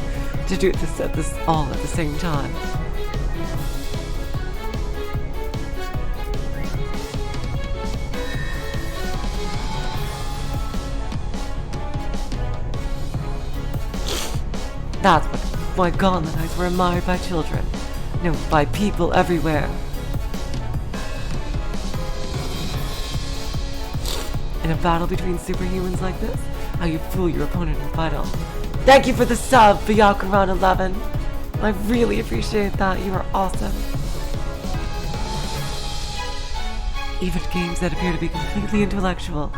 Speaker 1: to do this all at the same time. That's why Gauntlet Knights were admired by children. No, by people everywhere. In a battle between superhumans like this, how you fool your opponent in battle. Thank you for the sub, Biakuran11. I really appreciate that. You are awesome. Even games that appear to be completely intellectual,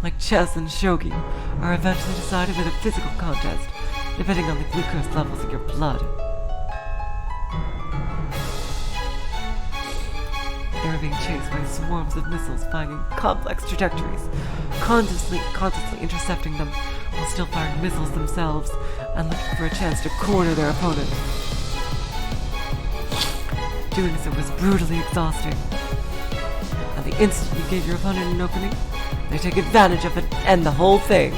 Speaker 1: like chess and shogi, are eventually decided with a physical contest, depending on the glucose levels in your blood. They were being chased by swarms of missiles flying in complex trajectories, constantly intercepting them while still firing missiles themselves and looking for a chance to corner their opponent. Doing so was brutally exhausting. And the instant you gave your opponent an opening, they take advantage of it and end the whole thing.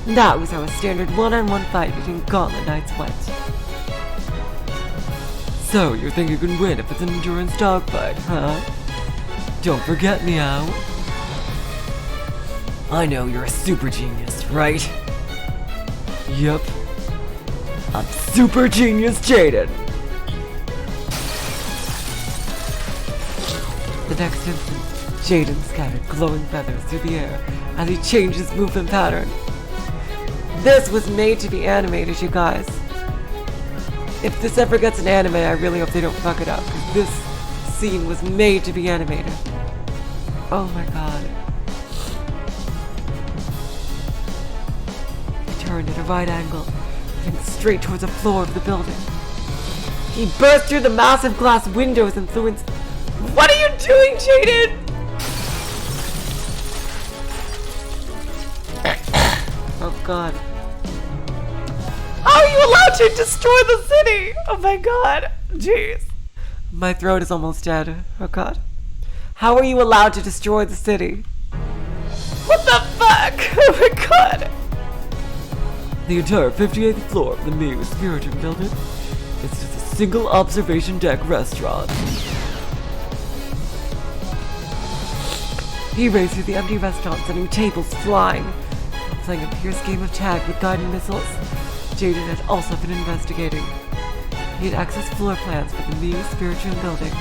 Speaker 1: That was how a standard one-on-one fight between Gauntlet Knights went. So, you think you can win if it's an endurance dogfight, huh? Don't forget, Meow.
Speaker 2: I know you're a super genius, right?
Speaker 1: Yep. I'm super genius Jaden. The next instant, Jaden scattered glowing feathers through the air as he changed his movement pattern. This was made to be animated, you guys. If this ever gets an anime, I really hope they don't fuck it up, because this scene was made to be animated. Oh my god. He turned at a right angle, heading straight towards the floor of the building. He burst through the massive glass windows and flew into... What are you doing, Jaden? Oh god. How are you allowed to destroy the city? Oh my god. Jeez. My throat is almost dead. Oh god. How are you allowed to destroy the city? What the fuck? Oh my god. The entire 58th floor of the Mu Spiritum building is just a single observation deck restaurant. He raced through the empty restaurant, sending tables flying. Playing a fierce game of tag with guided missiles, Jaden had also been investigating. He had accessed floor plans for the Mu Spiritum building.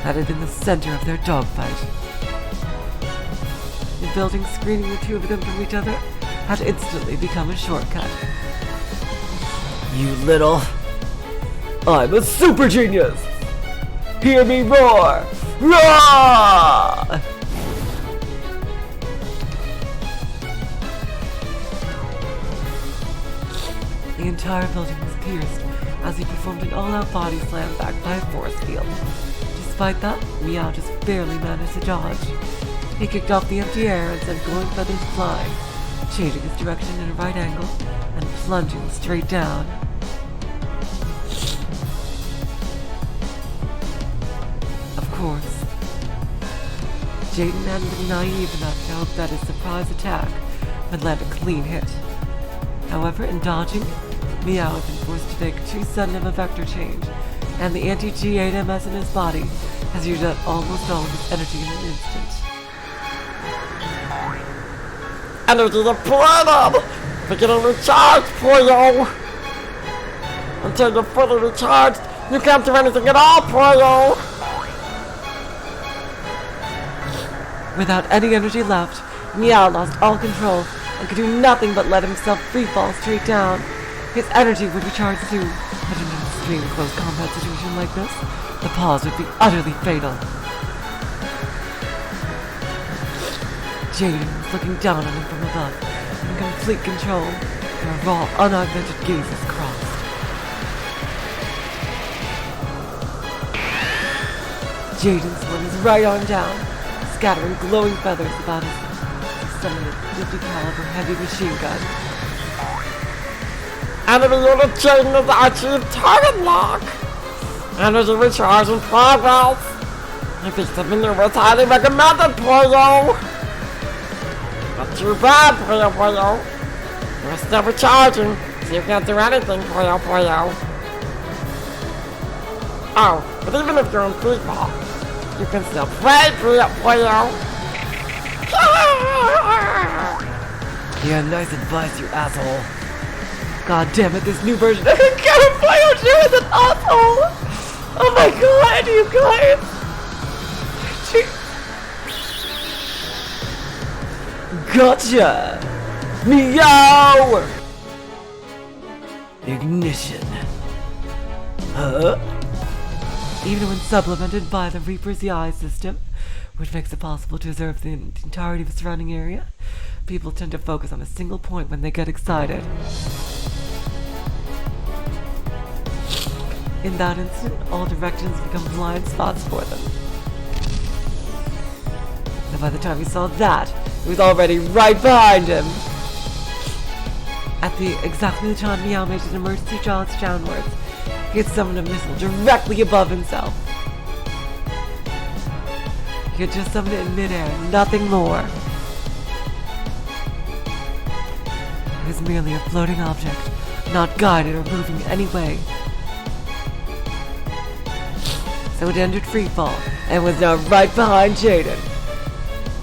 Speaker 1: That had been the center of their dogfight. The building screening the two of them from each other had instantly become a shortcut.
Speaker 2: You little...
Speaker 1: I'm a super genius! Hear me roar! Roar! The entire building was pierced as he performed an all-out body slam backed by a force field. Despite that, Meow just barely managed to dodge. He kicked off the empty air and sent glowing feathers flying, changing his direction at a right angle and plunging straight down. Of course, Jaden hadn't been naive enough to hope that his surprise attack would land a clean hit. However, in dodging, Meow had been forced to make too sudden of a vector change, and the anti-G8MS in his body has used up almost all of his energy in an instant.
Speaker 3: Energy depleted! Beginning recharge, Poyo! Until you're fully recharged, you can't do anything at all, Poyo!
Speaker 1: Without any energy left, Meow lost all control and could do nothing but let himself free-fall straight down. His energy would recharge soon, but in an extreme close combat situation like this, the pause would be utterly fatal. Jaden was looking down on him from above, in complete control, their raw, unaugmented gazes crossed. Jaden slid his right arm down, scattering glowing feathers about his head. He summoned a 50 caliber heavy machine gun.
Speaker 3: Enemy unit Jaden has achieved target lock! Energy recharge in progress! If it's the maneuver, it's highly recommended, Poyo! Too bad, Puyo Puyo. We're still recharging, so you can't do anything, Puyo Puyo. Oh, but even if you're in free fall, you can still play, Puyo Puyo.
Speaker 2: Yeah, nice advice, you asshole.
Speaker 1: God damn it, this new version of Puyo is an asshole! Oh my god, you guys! Gotcha! Meow!
Speaker 2: Ignition. Huh?
Speaker 1: Even when supplemented by the Reaper's EI system, which makes it possible to observe the entirety of the surrounding area, people tend to focus on a single point when they get excited. In that instant, all directions become blind spots for them. And by the time he saw that, it was already right behind him. At exactly the time Meow made an emergency charge downwards, he had summoned a missile directly above himself. He had just summoned it in midair, nothing more. It was merely a floating object, not guided or moving any way. So it entered freefall, and was now right behind Jaden.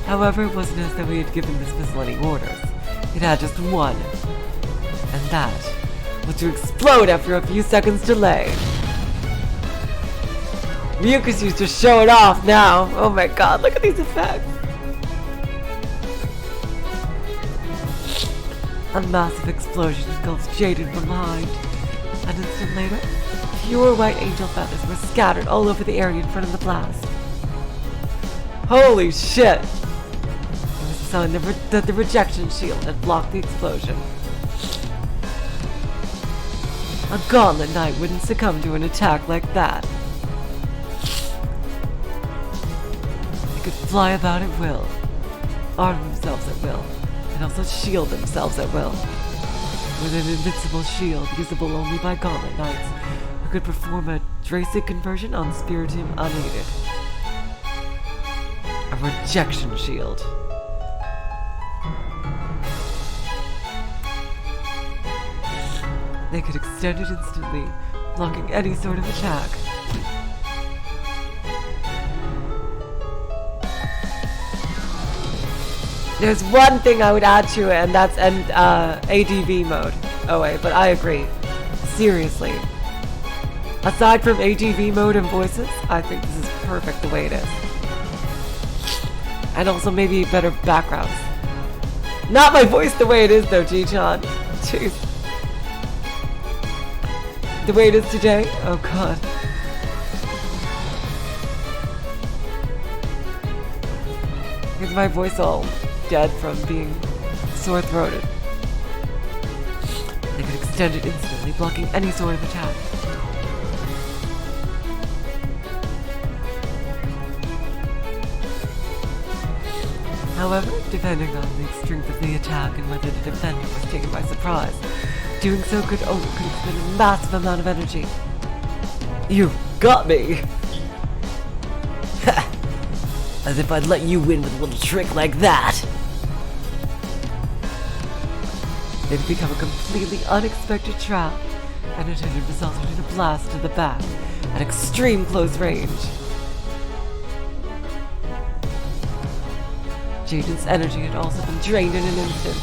Speaker 1: However, it wasn't as though he had given this missile any orders. It had just one. And that was to explode after a few seconds delay. Mucus used to show it off now. Oh my god, look at these effects. A massive explosion engulfed Jaden from behind. An instant later, pure white angel feathers were scattered all over the area in front of the blast. Holy shit! It was a sign that the rejection shield had blocked the explosion. A gauntlet knight wouldn't succumb to an attack like that. They could fly about at will, arm themselves at will, and also shield themselves at will. With an invincible shield usable only by gauntlet knights, who could perform a Drasic conversion on Spiritomb unaided. A rejection shield. They could extend it instantly, blocking any sort of attack. There's one thing I would add to it, and that's ADV mode. Oh wait, but I agree. Seriously. Aside from ADV mode and voices, I think this is perfect the way it is. And also maybe better backgrounds. Not my voice the way it is though, G-chan. Jeez. The way it is today? Oh god. Is my voice all dead from being sore-throated? They could extend it instantly, blocking any sort of attack. However, depending on the strength of the attack and whether the defender was taken by surprise, doing so could expend a massive amount of energy. You got me!
Speaker 2: As if I'd let you win with a little trick like that!
Speaker 1: It had become a completely unexpected trap, and it had resulted in a blast to the back at extreme close range. Jaden's energy had also been drained in an instant.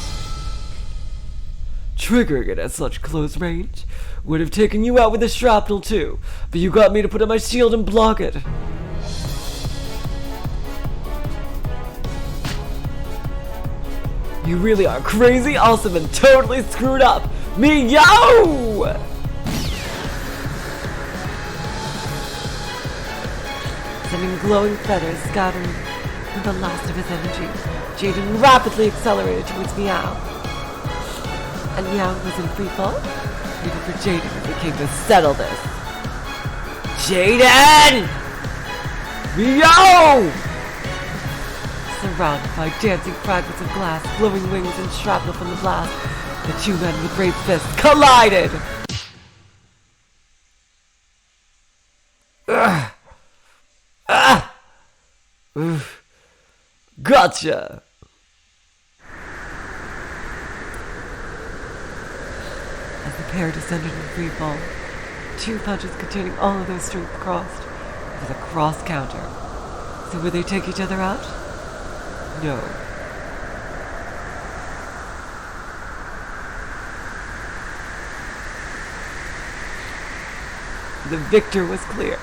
Speaker 1: Triggering it at such close range would have taken you out with a shrapnel too, but you got me to put up my shield and block it. You really are crazy, awesome, and totally screwed up. Meow! Sending glowing feathers scattering the last of his energy, Jaden rapidly accelerated towards Meow. And Meow was in free fall, waiting for Jaden as they came to settle this.
Speaker 2: Jaden!
Speaker 1: Meow! Surrounded by dancing fragments of glass, glowing wings, and shrapnel from the blast, the two men with great fists collided! Gotcha! The pair descended in free fall. 2 punches containing all of their strength crossed, with a cross counter. So would they take each other out? No. The victor was clear.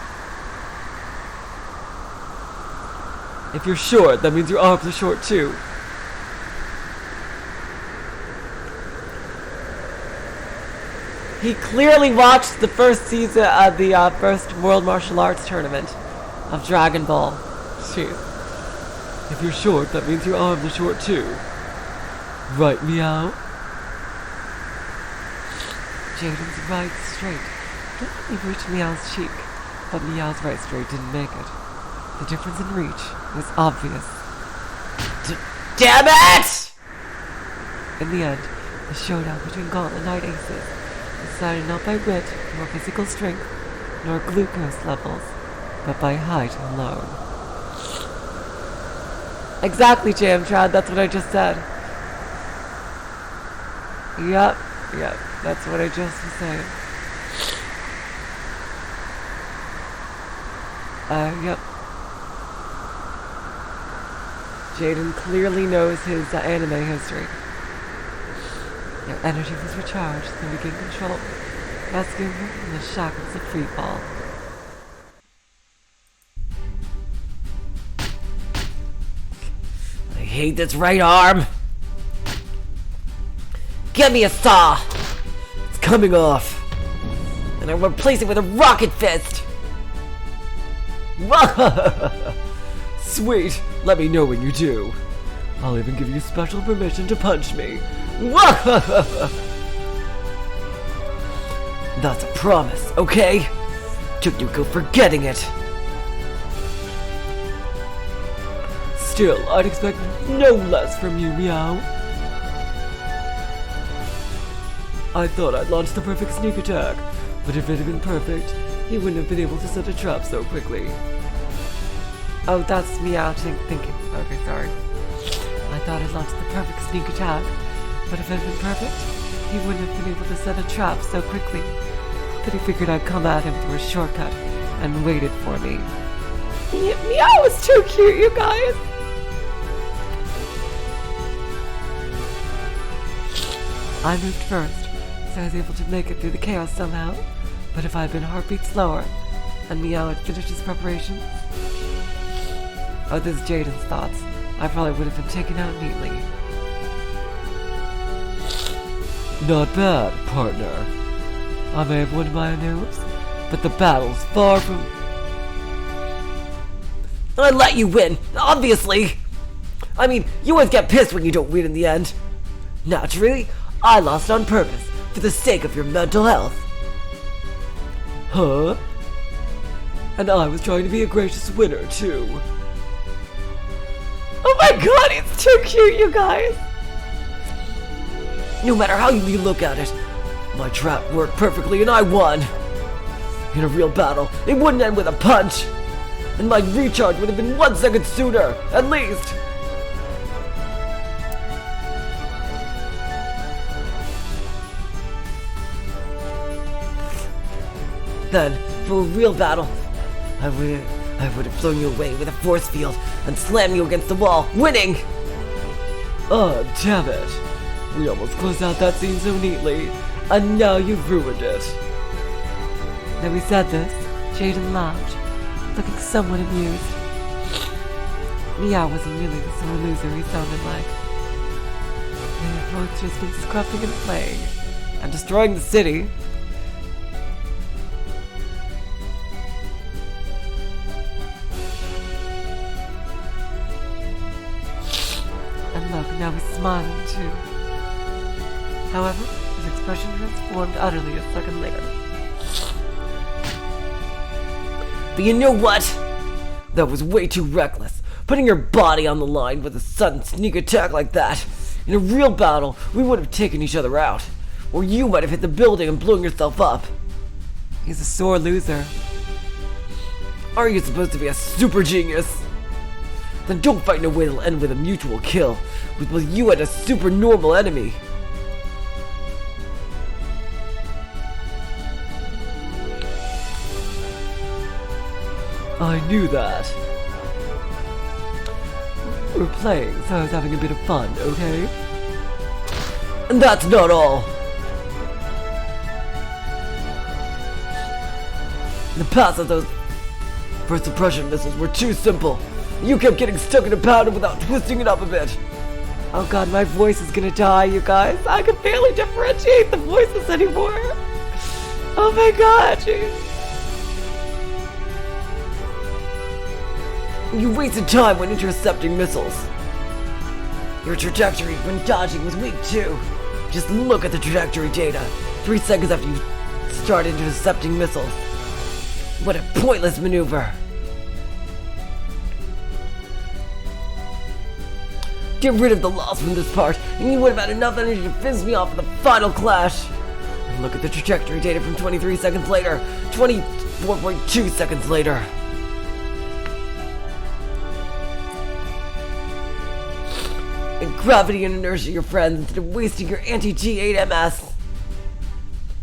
Speaker 1: If you're short, that means your arms are short too. He clearly watched the first season of the first World Martial Arts Tournament of Dragon Ball. Jeez. If you're short, that means your arms are short too. Right, Meow? Jaden's right straight definitely reached Meow's cheek, but Meow's right straight didn't make it. The difference in reach was obvious.
Speaker 2: Damn it!
Speaker 1: In the end, the showdown between Gauntlet Knight Aces decided not by wit, nor physical strength, nor glucose levels, but by height alone. Exactly, Jamtrad, that's what I just said. Yep, that's what I just was saying. Yep. Jaden clearly knows his anime history. Their energy was recharged, they regained control, rescuing her from the shackles of free fall.
Speaker 2: I hate this right arm. Get me a saw. It's coming off. And I'll replace it with a rocket fist.
Speaker 1: Sweet, let me know when you do. I'll even give you special permission to punch me.
Speaker 2: That's a promise, okay? Took you go forgetting it.
Speaker 1: Still, I'd expect no less from you, Meow. I thought I'd launched the perfect sneak attack, but if it had been perfect, he wouldn't have been able to set a trap so quickly. Oh, that's Meow thinking. Okay, sorry. I thought I'd launched the perfect sneak attack, but if it had been perfect, he wouldn't have been able to set a trap so quickly. But he figured I'd come at him through a shortcut and waited for me. Meow is too cute, you guys! I moved first, so I was able to make it through the chaos somehow. But if I had been a heartbeat slower, and Meow had finished his preparations... Oh, this is Jaden's thoughts. I probably would have been taken out neatly. Not bad, partner. I may have won by a nose, but the battle's far from...
Speaker 2: I let you win, obviously. I mean, you always get pissed when you don't win in the end. Naturally, I lost on purpose, for the sake of your mental health.
Speaker 1: Huh? And I was trying to be a gracious winner, too. Oh my god, it's too cute, you guys!
Speaker 2: No matter how you look at it, my trap worked perfectly and I won. In a real battle, it wouldn't end with a punch. And my recharge would have been 1 second sooner, at least. Then, for a real battle, I would have thrown you away with a force field and slammed you against the wall, winning!
Speaker 1: Oh, damn it. We almost closed out that scene so neatly, and now you've ruined it. Then we said this, Jaden laughed, looking somewhat amused. Meow wasn't really the sore loser he sounded like. They had both just been scruffing and playing, and destroying the city. And look, now he's smiling too. However, his expression transformed utterly a second later.
Speaker 2: But you know what? That was way too reckless. Putting your body on the line with a sudden sneak attack like that. In a real battle, we would have taken each other out. Or you might have hit the building and blown yourself up.
Speaker 1: He's a sore loser.
Speaker 2: Are you supposed to be a super genius? Then don't fight in a way that'll end with a mutual kill, with both you and a super normal enemy.
Speaker 1: I knew that. We're playing, so I was having a bit of fun, okay?
Speaker 2: And that's not all. The paths of those first suppression missiles were too simple. You kept getting stuck in a pattern without twisting it up a bit.
Speaker 1: Oh god, my voice is gonna die, you guys. I can barely differentiate the voices anymore. Oh my god, jeez.
Speaker 2: You wasted time when intercepting missiles. Your trajectory when dodging was weak too. Just look at the trajectory data. 3 seconds after you start intercepting missiles. What a pointless maneuver. Get rid of the loss from this part, and you would have had enough energy to fizz me off in the final clash. And look at the trajectory data from 23 seconds later. 24.2 seconds later. And gravity and inertia, your friends, instead of wasting your anti-G8 MS.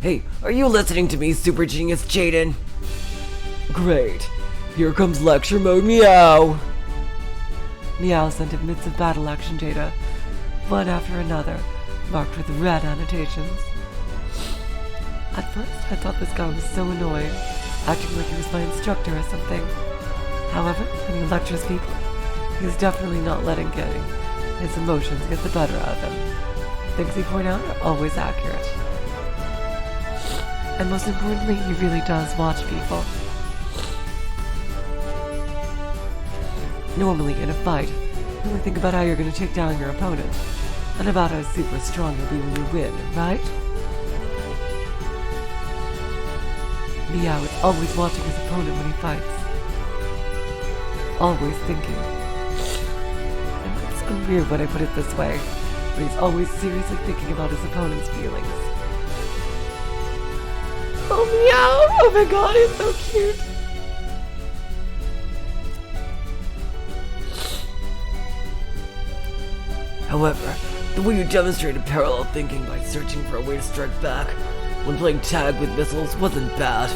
Speaker 2: Hey, are you listening to me, Super Genius Jaden?
Speaker 1: Great. Here comes lecture mode, meow. Meow sent amidst of battle action data, one after another, marked with red annotations. At first, I thought this guy was so annoying, acting like he was my instructor or something. However, when he lectures people, he's definitely not letting his emotions get the better out of him. Things he point out are always accurate. And most importantly, he really does watch people. Normally, in a fight, you only think about how you're going to take down your opponent, and about how super strong you'll be when you win, right? Meow is always watching his opponent when he fights. Always thinking. It might sound weird when I put it this way, but he's always seriously thinking about his opponent's feelings. Oh, Meow! Oh my god, he's so cute!
Speaker 2: However, the way you demonstrated parallel thinking by searching for a way to strike back when playing tag with missiles wasn't bad.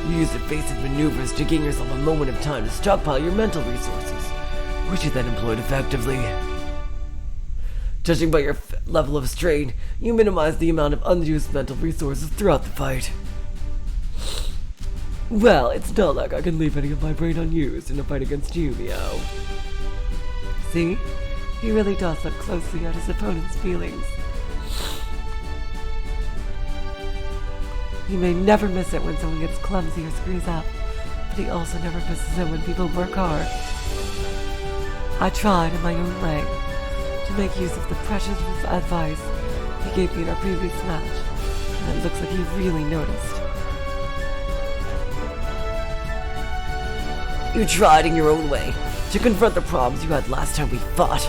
Speaker 2: You used evasive maneuvers to gain yourself a moment of time to stockpile your mental resources, which you then employed effectively. Judging by your level of strain, you minimized the amount of unused mental resources throughout the fight.
Speaker 1: Well, it's not like I can leave any of my brain unused in a fight against you, Meow. See? He really does look closely at his opponent's feelings. He may never miss it when someone gets clumsy or screws up, but he also never misses it when people work hard. I tried in my own way to make use of the precious advice he gave me in our previous match, and it looks like he really noticed.
Speaker 2: You tried in your own way to confront the problems you had last time we fought.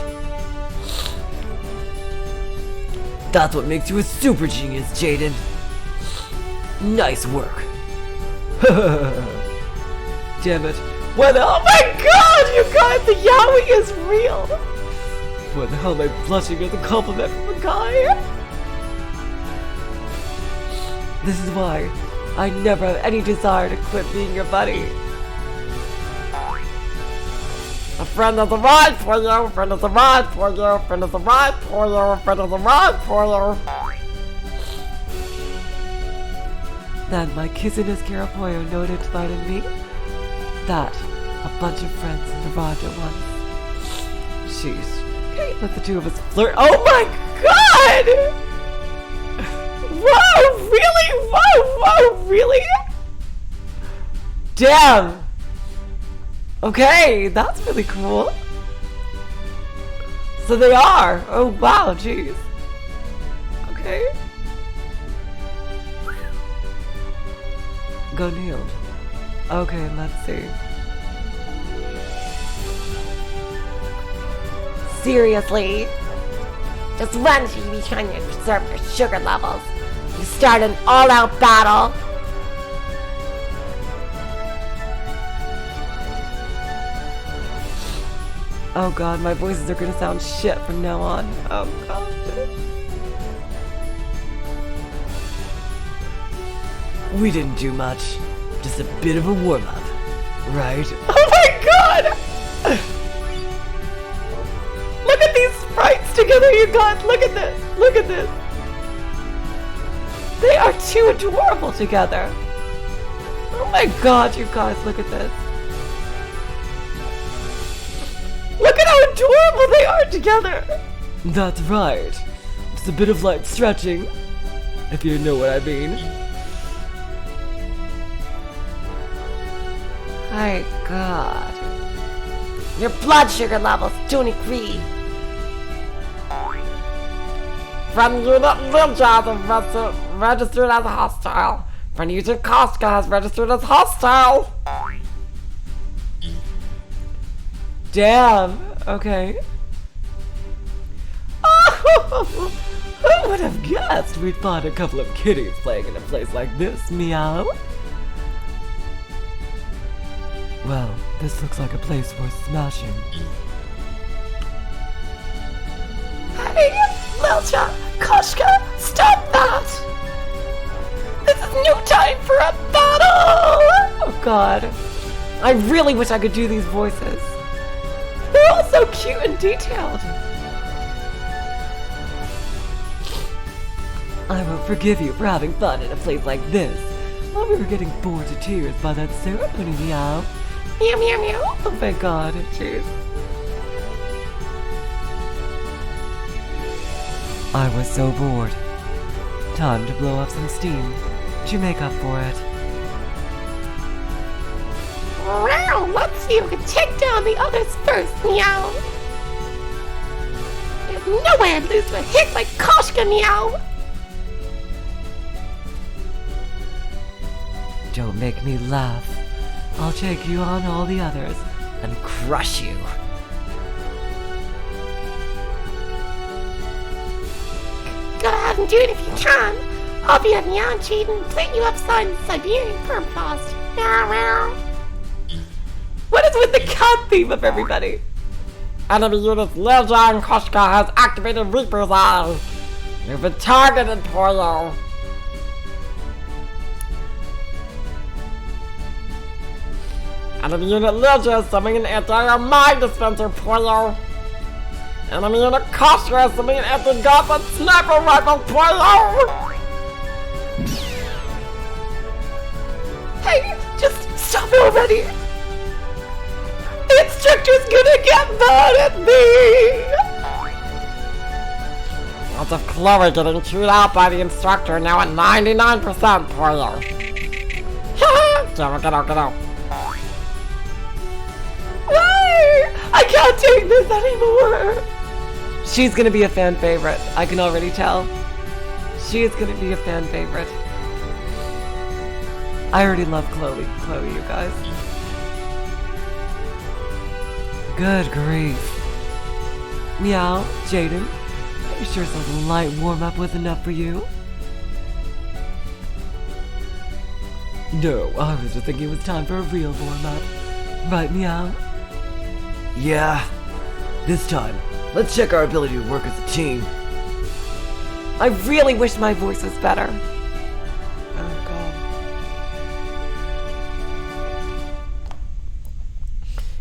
Speaker 2: That's what makes you a super genius, Jaden. Nice work.
Speaker 1: Damn it. What? Oh my god, you guys, the yaoi is real! What the hell am I blushing at the compliment from a guy? This is why I never have any desire to quit being your buddy.
Speaker 3: A friend is a ride for you, a friend is a ride for you, a friend is a ride for you, a friend is a ride for you.
Speaker 1: Then my kissiness Carapoyo notified in me that a bunch of friends had arrived at once. Jeez, can't let the two of us flirt. Oh my god! Whoa, really? Whoa, really? Damn! Okay, that's really cool. So they are. Oh wow, jeez. Okay. Go nailed. Okay, let's see.
Speaker 4: Seriously? Just when should you be trying to preserve your sugar levels? You start an all-out battle.
Speaker 1: Oh god, my voices are gonna sound shit from now on. Oh god.
Speaker 2: We didn't do much. Just a bit of a warm-up. right?
Speaker 1: Oh my god! Look at these sprites together, you guys! Look at this! Look at this! They are too adorable together! Oh my god, you guys, look at this! Look at how adorable they are together!
Speaker 2: That's right. It's a bit of light stretching, if you know what I mean.
Speaker 1: My god.
Speaker 4: Your blood sugar levels don't agree.
Speaker 3: Friend unit Ninja has registered as hostile. Friend user Koska has registered as hostile.
Speaker 1: Damn. Okay. Oh, who would have guessed we'd find a couple of kitties playing in a place like this, meow?
Speaker 2: Well, this looks like a place worth smashing.
Speaker 4: Hey, Lilja, Koshka, stop that! This is no time for a battle!
Speaker 1: Oh god. I really wish I could do these voices. They're all so cute and detailed.
Speaker 2: I will forgive you for having fun in a place like this, while we were getting bored to tears by that ceremony, meow.
Speaker 4: Meow, meow, meow.
Speaker 1: Oh my god, jeez.
Speaker 2: I was so bored. Time to blow up some steam to make up for it.
Speaker 4: Wow, let's see who can take down the others first, meow. There's no way I'd lose to a hit like Koshka, meow.
Speaker 2: Don't make me laugh. I'll take you on all the others and crush you.
Speaker 4: Go ahead and do it if you can. I'll be a meow cheat and plant you upside in Siberian permafrost. Meow, meow.
Speaker 1: What is with the cat theme of everybody?
Speaker 3: Enemy unit Lilja and Koshka has activated Reaper's Eye. You've been targeted, Pollo. Enemy unit Lilja is summoning an anti-mine dispenser, Pollo. Enemy unit Koshka is summoning an anti-goblin sniper rifle, Pollo.
Speaker 1: Hey, just stop it already. The instructor's gonna get mad at me.
Speaker 3: Lots of Chloe getting chewed out by the instructor, now at 99%, Pollo. Get out.
Speaker 1: Why? I can't take this anymore. She's gonna be a fan favorite. I can already tell. She is gonna be a fan favorite. I already love Chloe, you guys.
Speaker 2: Good grief. Meow, Jaden, are you sure some light warm-up was enough for you? No, I was just thinking it was time for a real warm-up. Right, Meow?
Speaker 5: Yeah. This time, let's check our ability to work as a team.
Speaker 1: I really wish my voice was better. Oh god.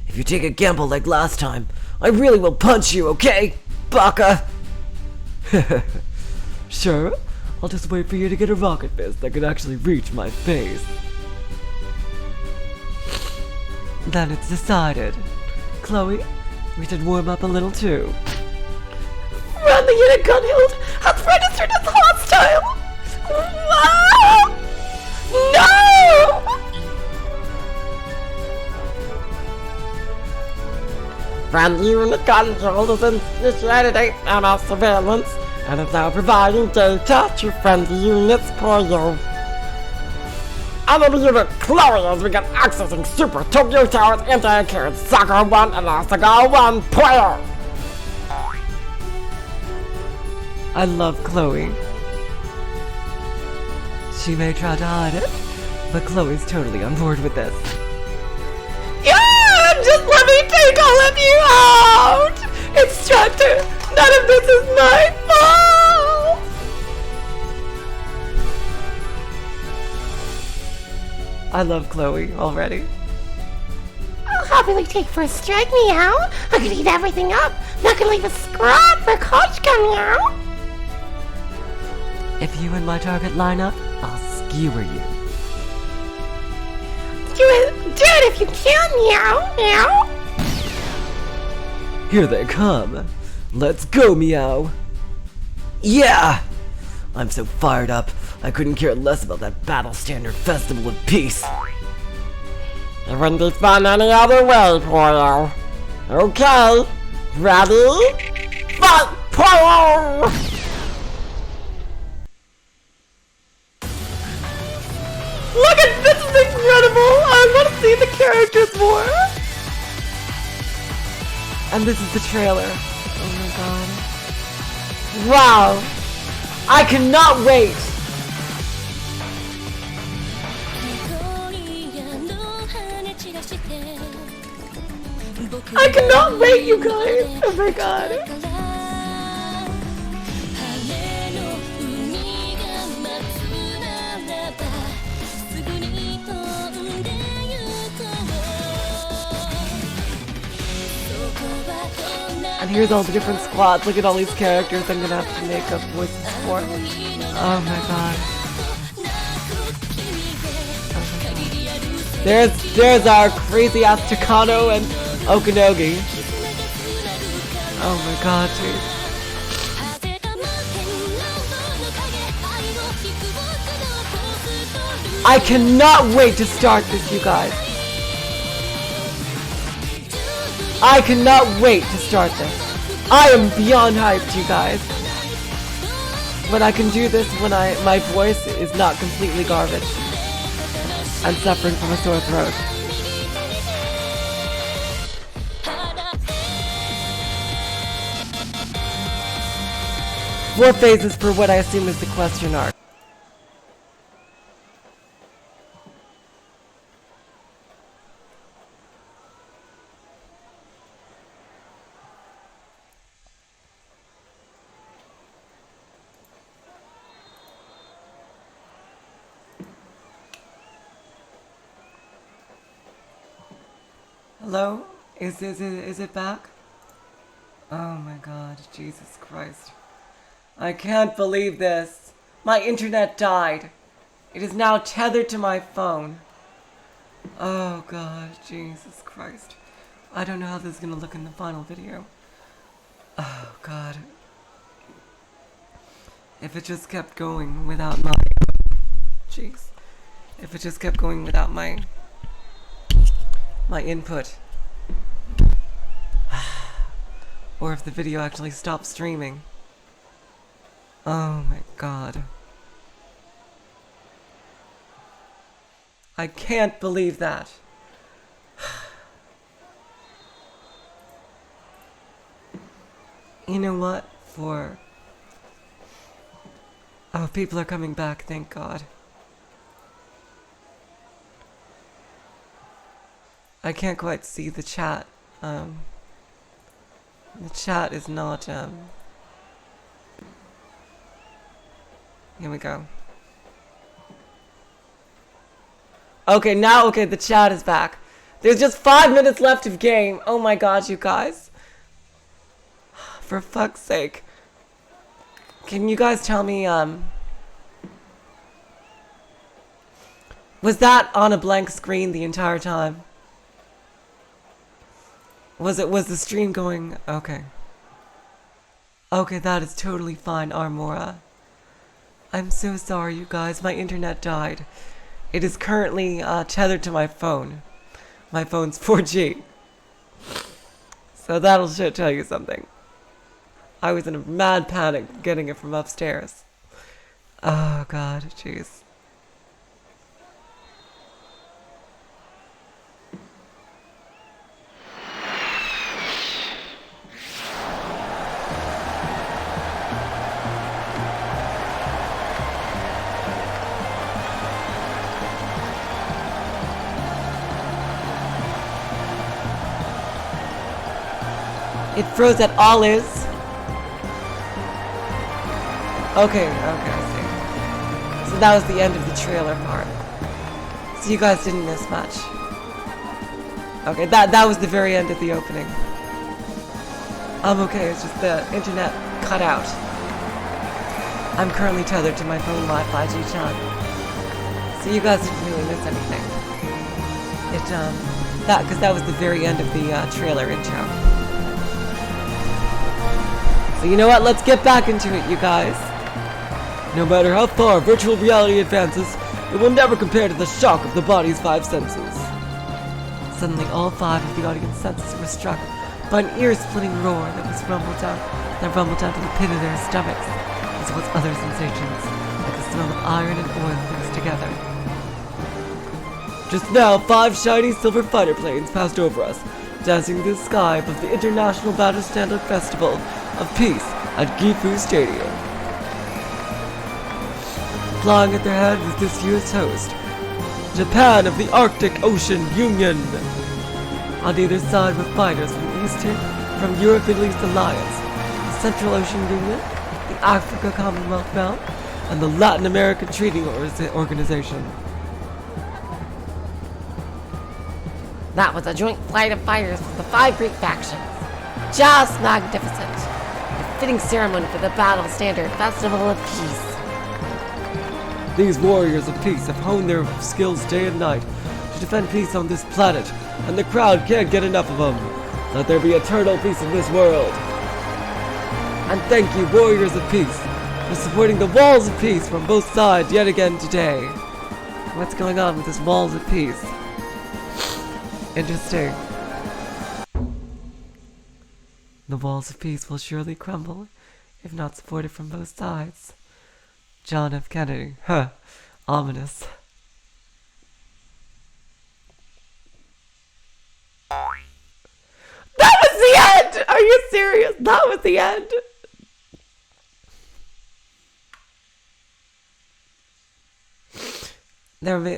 Speaker 5: If you take a gamble like last time, I really will punch you, okay? Baka!
Speaker 2: Sure, I'll just wait for you to get a rocket fist that can actually reach my face. Then it's decided. Chloe, we should warm up a little too.
Speaker 1: Run, the unit Gunhild has registered as hostile! Ah! No!
Speaker 3: Friend unit Gunhild has initiated 8 surveillance and is now providing data to friendly units, Pollo. Enemy unit Chloe has begun accessing Super Tokyo Tower's anti-carriage Sakura 1 and Asaka 1, Pollo.
Speaker 2: I love Chloe. She may try to hide it, but Chloe's totally on board with this.
Speaker 1: Yeah! Just let me take all of you out! Instructor, none of this is my fault!
Speaker 2: I love Chloe already.
Speaker 4: not really take for a strike, meow. I could eat everything up. Not gonna leave a scrap for Kochka, meow.
Speaker 1: If you and my target line up, I'll skewer you.
Speaker 4: Do it if you can, meow, meow.
Speaker 5: Here they come. Let's go, meow. Yeah! I'm so fired up, I couldn't care less about that Battle Standard Festival of Peace.
Speaker 3: It wouldn't be fun any other way, Pollo. Okay, ready? Fight, Pollo!
Speaker 1: Look at this is incredible! I want to see the characters more! And this is the trailer. Oh my god. Wow! I cannot wait! I cannot wait, you guys! Oh my god. And here's all the different squads. Look at all these characters I'm gonna have to make up voices for. Oh my god. There's our crazy ass Takano and Okanogi. Oh my god, dude. I cannot wait to start this, you guys. I cannot wait to start this. I am beyond hyped, you guys. But I can do this when my voice is not completely garbage. I'm suffering from a sore throat. Four phases for what I assume is the question arc. Hello? Is it back? Oh my god, Jesus Christ. I can't believe this. My internet died. It is now tethered to my phone. Oh god, Jesus Christ. I don't know how this is gonna look in the final video. Oh god. If it just kept going without my... Jeez. If it just kept going without my input. Or if the video actually stopped streaming. Oh my god. I can't believe that. You know what? Oh, people are coming back, thank God. I can't quite see the chat. The chat is not, Here we go. Okay, the chat is back. There's just 5 minutes left of game. Oh my god, you guys. For fuck's sake. Can you guys tell me, was that on a blank screen the entire time? Was the stream going? Okay. Okay, that is totally fine, Armora. I'm so sorry, you guys. My internet died. It is currently tethered to my phone. My phone's 4G. So that'll tell you something. I was in a mad panic getting it from upstairs. Oh god, jeez. It froze at all is. Okay, I see. So that was the end of the trailer part. So you guys didn't miss much. Okay, that was the very end of the opening. I'm okay, it's just the internet cut out. I'm currently tethered to my phone Wi-Fi G-Chan. So you guys didn't really miss anything. Because that was the very end of the trailer intro. So you know what, let's get back into it, you guys. No matter how far virtual reality advances, it will never compare to the shock of the body's 5 senses. Suddenly all 5 of the audience senses were struck by an ear-splitting roar that rumbled down to the pit of their stomachs, as well as other sensations, like the smell of iron and oil mixed together. Just now, 5 shiny silver fighter planes passed over us, dancing through the sky above the International Battle Standard Festival of Peace at Gifu Stadium. Flying at their head was this year's host, Japan of the Arctic Ocean Union. On either side were fighters from Europe Middle East Alliance, the Central Ocean Union, the Africa Commonwealth Belt, and the Latin American Treaty Organization.
Speaker 4: That was a joint flight of fighters with the 5 Greek factions. Just magnificent. A fitting ceremony for the Battle Standard Festival of Peace.
Speaker 1: These warriors of peace have honed their skills day and night to defend peace on this planet, and the crowd can't get enough of them. Let there be eternal peace in this world. And thank you, warriors of peace, for supporting the walls of peace from both sides yet again today. What's going on with this walls of peace? Interesting. The walls of peace will surely crumble if not supported from both sides. John F. Kennedy. Huh. Ominous. That was the end! Are you serious? That was the end?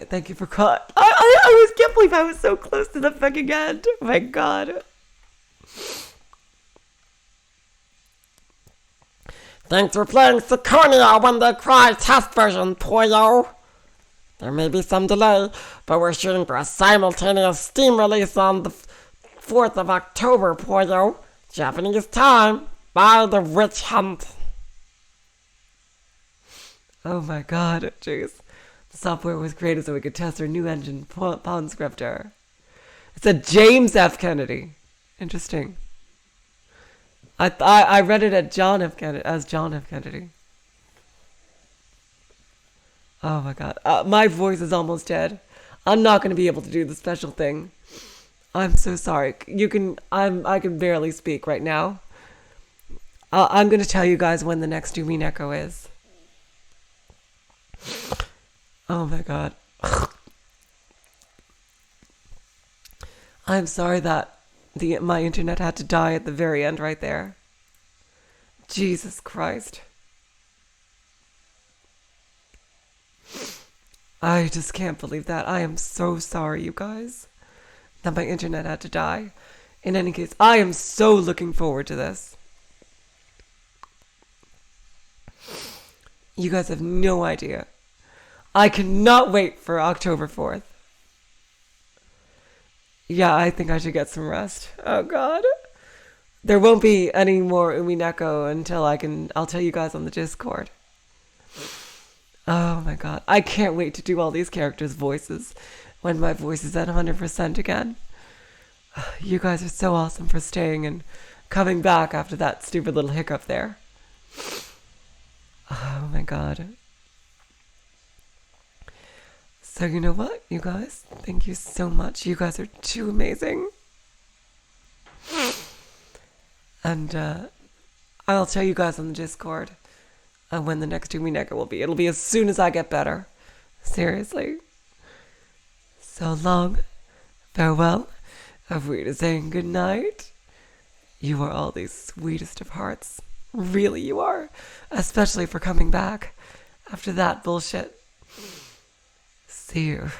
Speaker 1: Thank you for calling. I can't believe I was so close to the fucking end. Oh my god.
Speaker 3: Thanks for playing Ciconia when they cry test version, Poyo. There may be some delay, but we're shooting for a simultaneous Steam release on the 4th of October, Poyo. Japanese time. By the witch hunt.
Speaker 1: Oh my god, jeez. The software was created so we could test our new engine, Pawn Scripter. It said James F. Kennedy. Interesting. I read it as John F. Kennedy. Oh my god. My voice is almost dead. I'm not going to be able to do the special thing. I'm so sorry. I can barely speak right now. I'm going to tell you guys when the next Do Me Neko is. Oh my god. I'm sorry that my internet had to die at the very end right there. Jesus Christ. I just can't believe that. I am so sorry, you guys, that my internet had to die. In any case, I am so looking forward to this. You guys have no idea. I cannot wait for October 4th. Yeah, I think I should get some rest. Oh god. There won't be any more Umineko until I'll tell you guys on the Discord. Oh my god. I can't wait to do all these characters' voices when my voice is at 100% again. You guys are so awesome for staying and coming back after that stupid little hiccup there. Oh my god. So you know what, you guys? Thank you so much. You guys are too amazing. And I'll tell you guys on the Discord when the next Do Me Neko will be. It'll be as soon as I get better. Seriously. So long. Farewell. We're saying good night. You are all the sweetest of hearts. Really, you are. Especially for coming back after that bullshit. See you.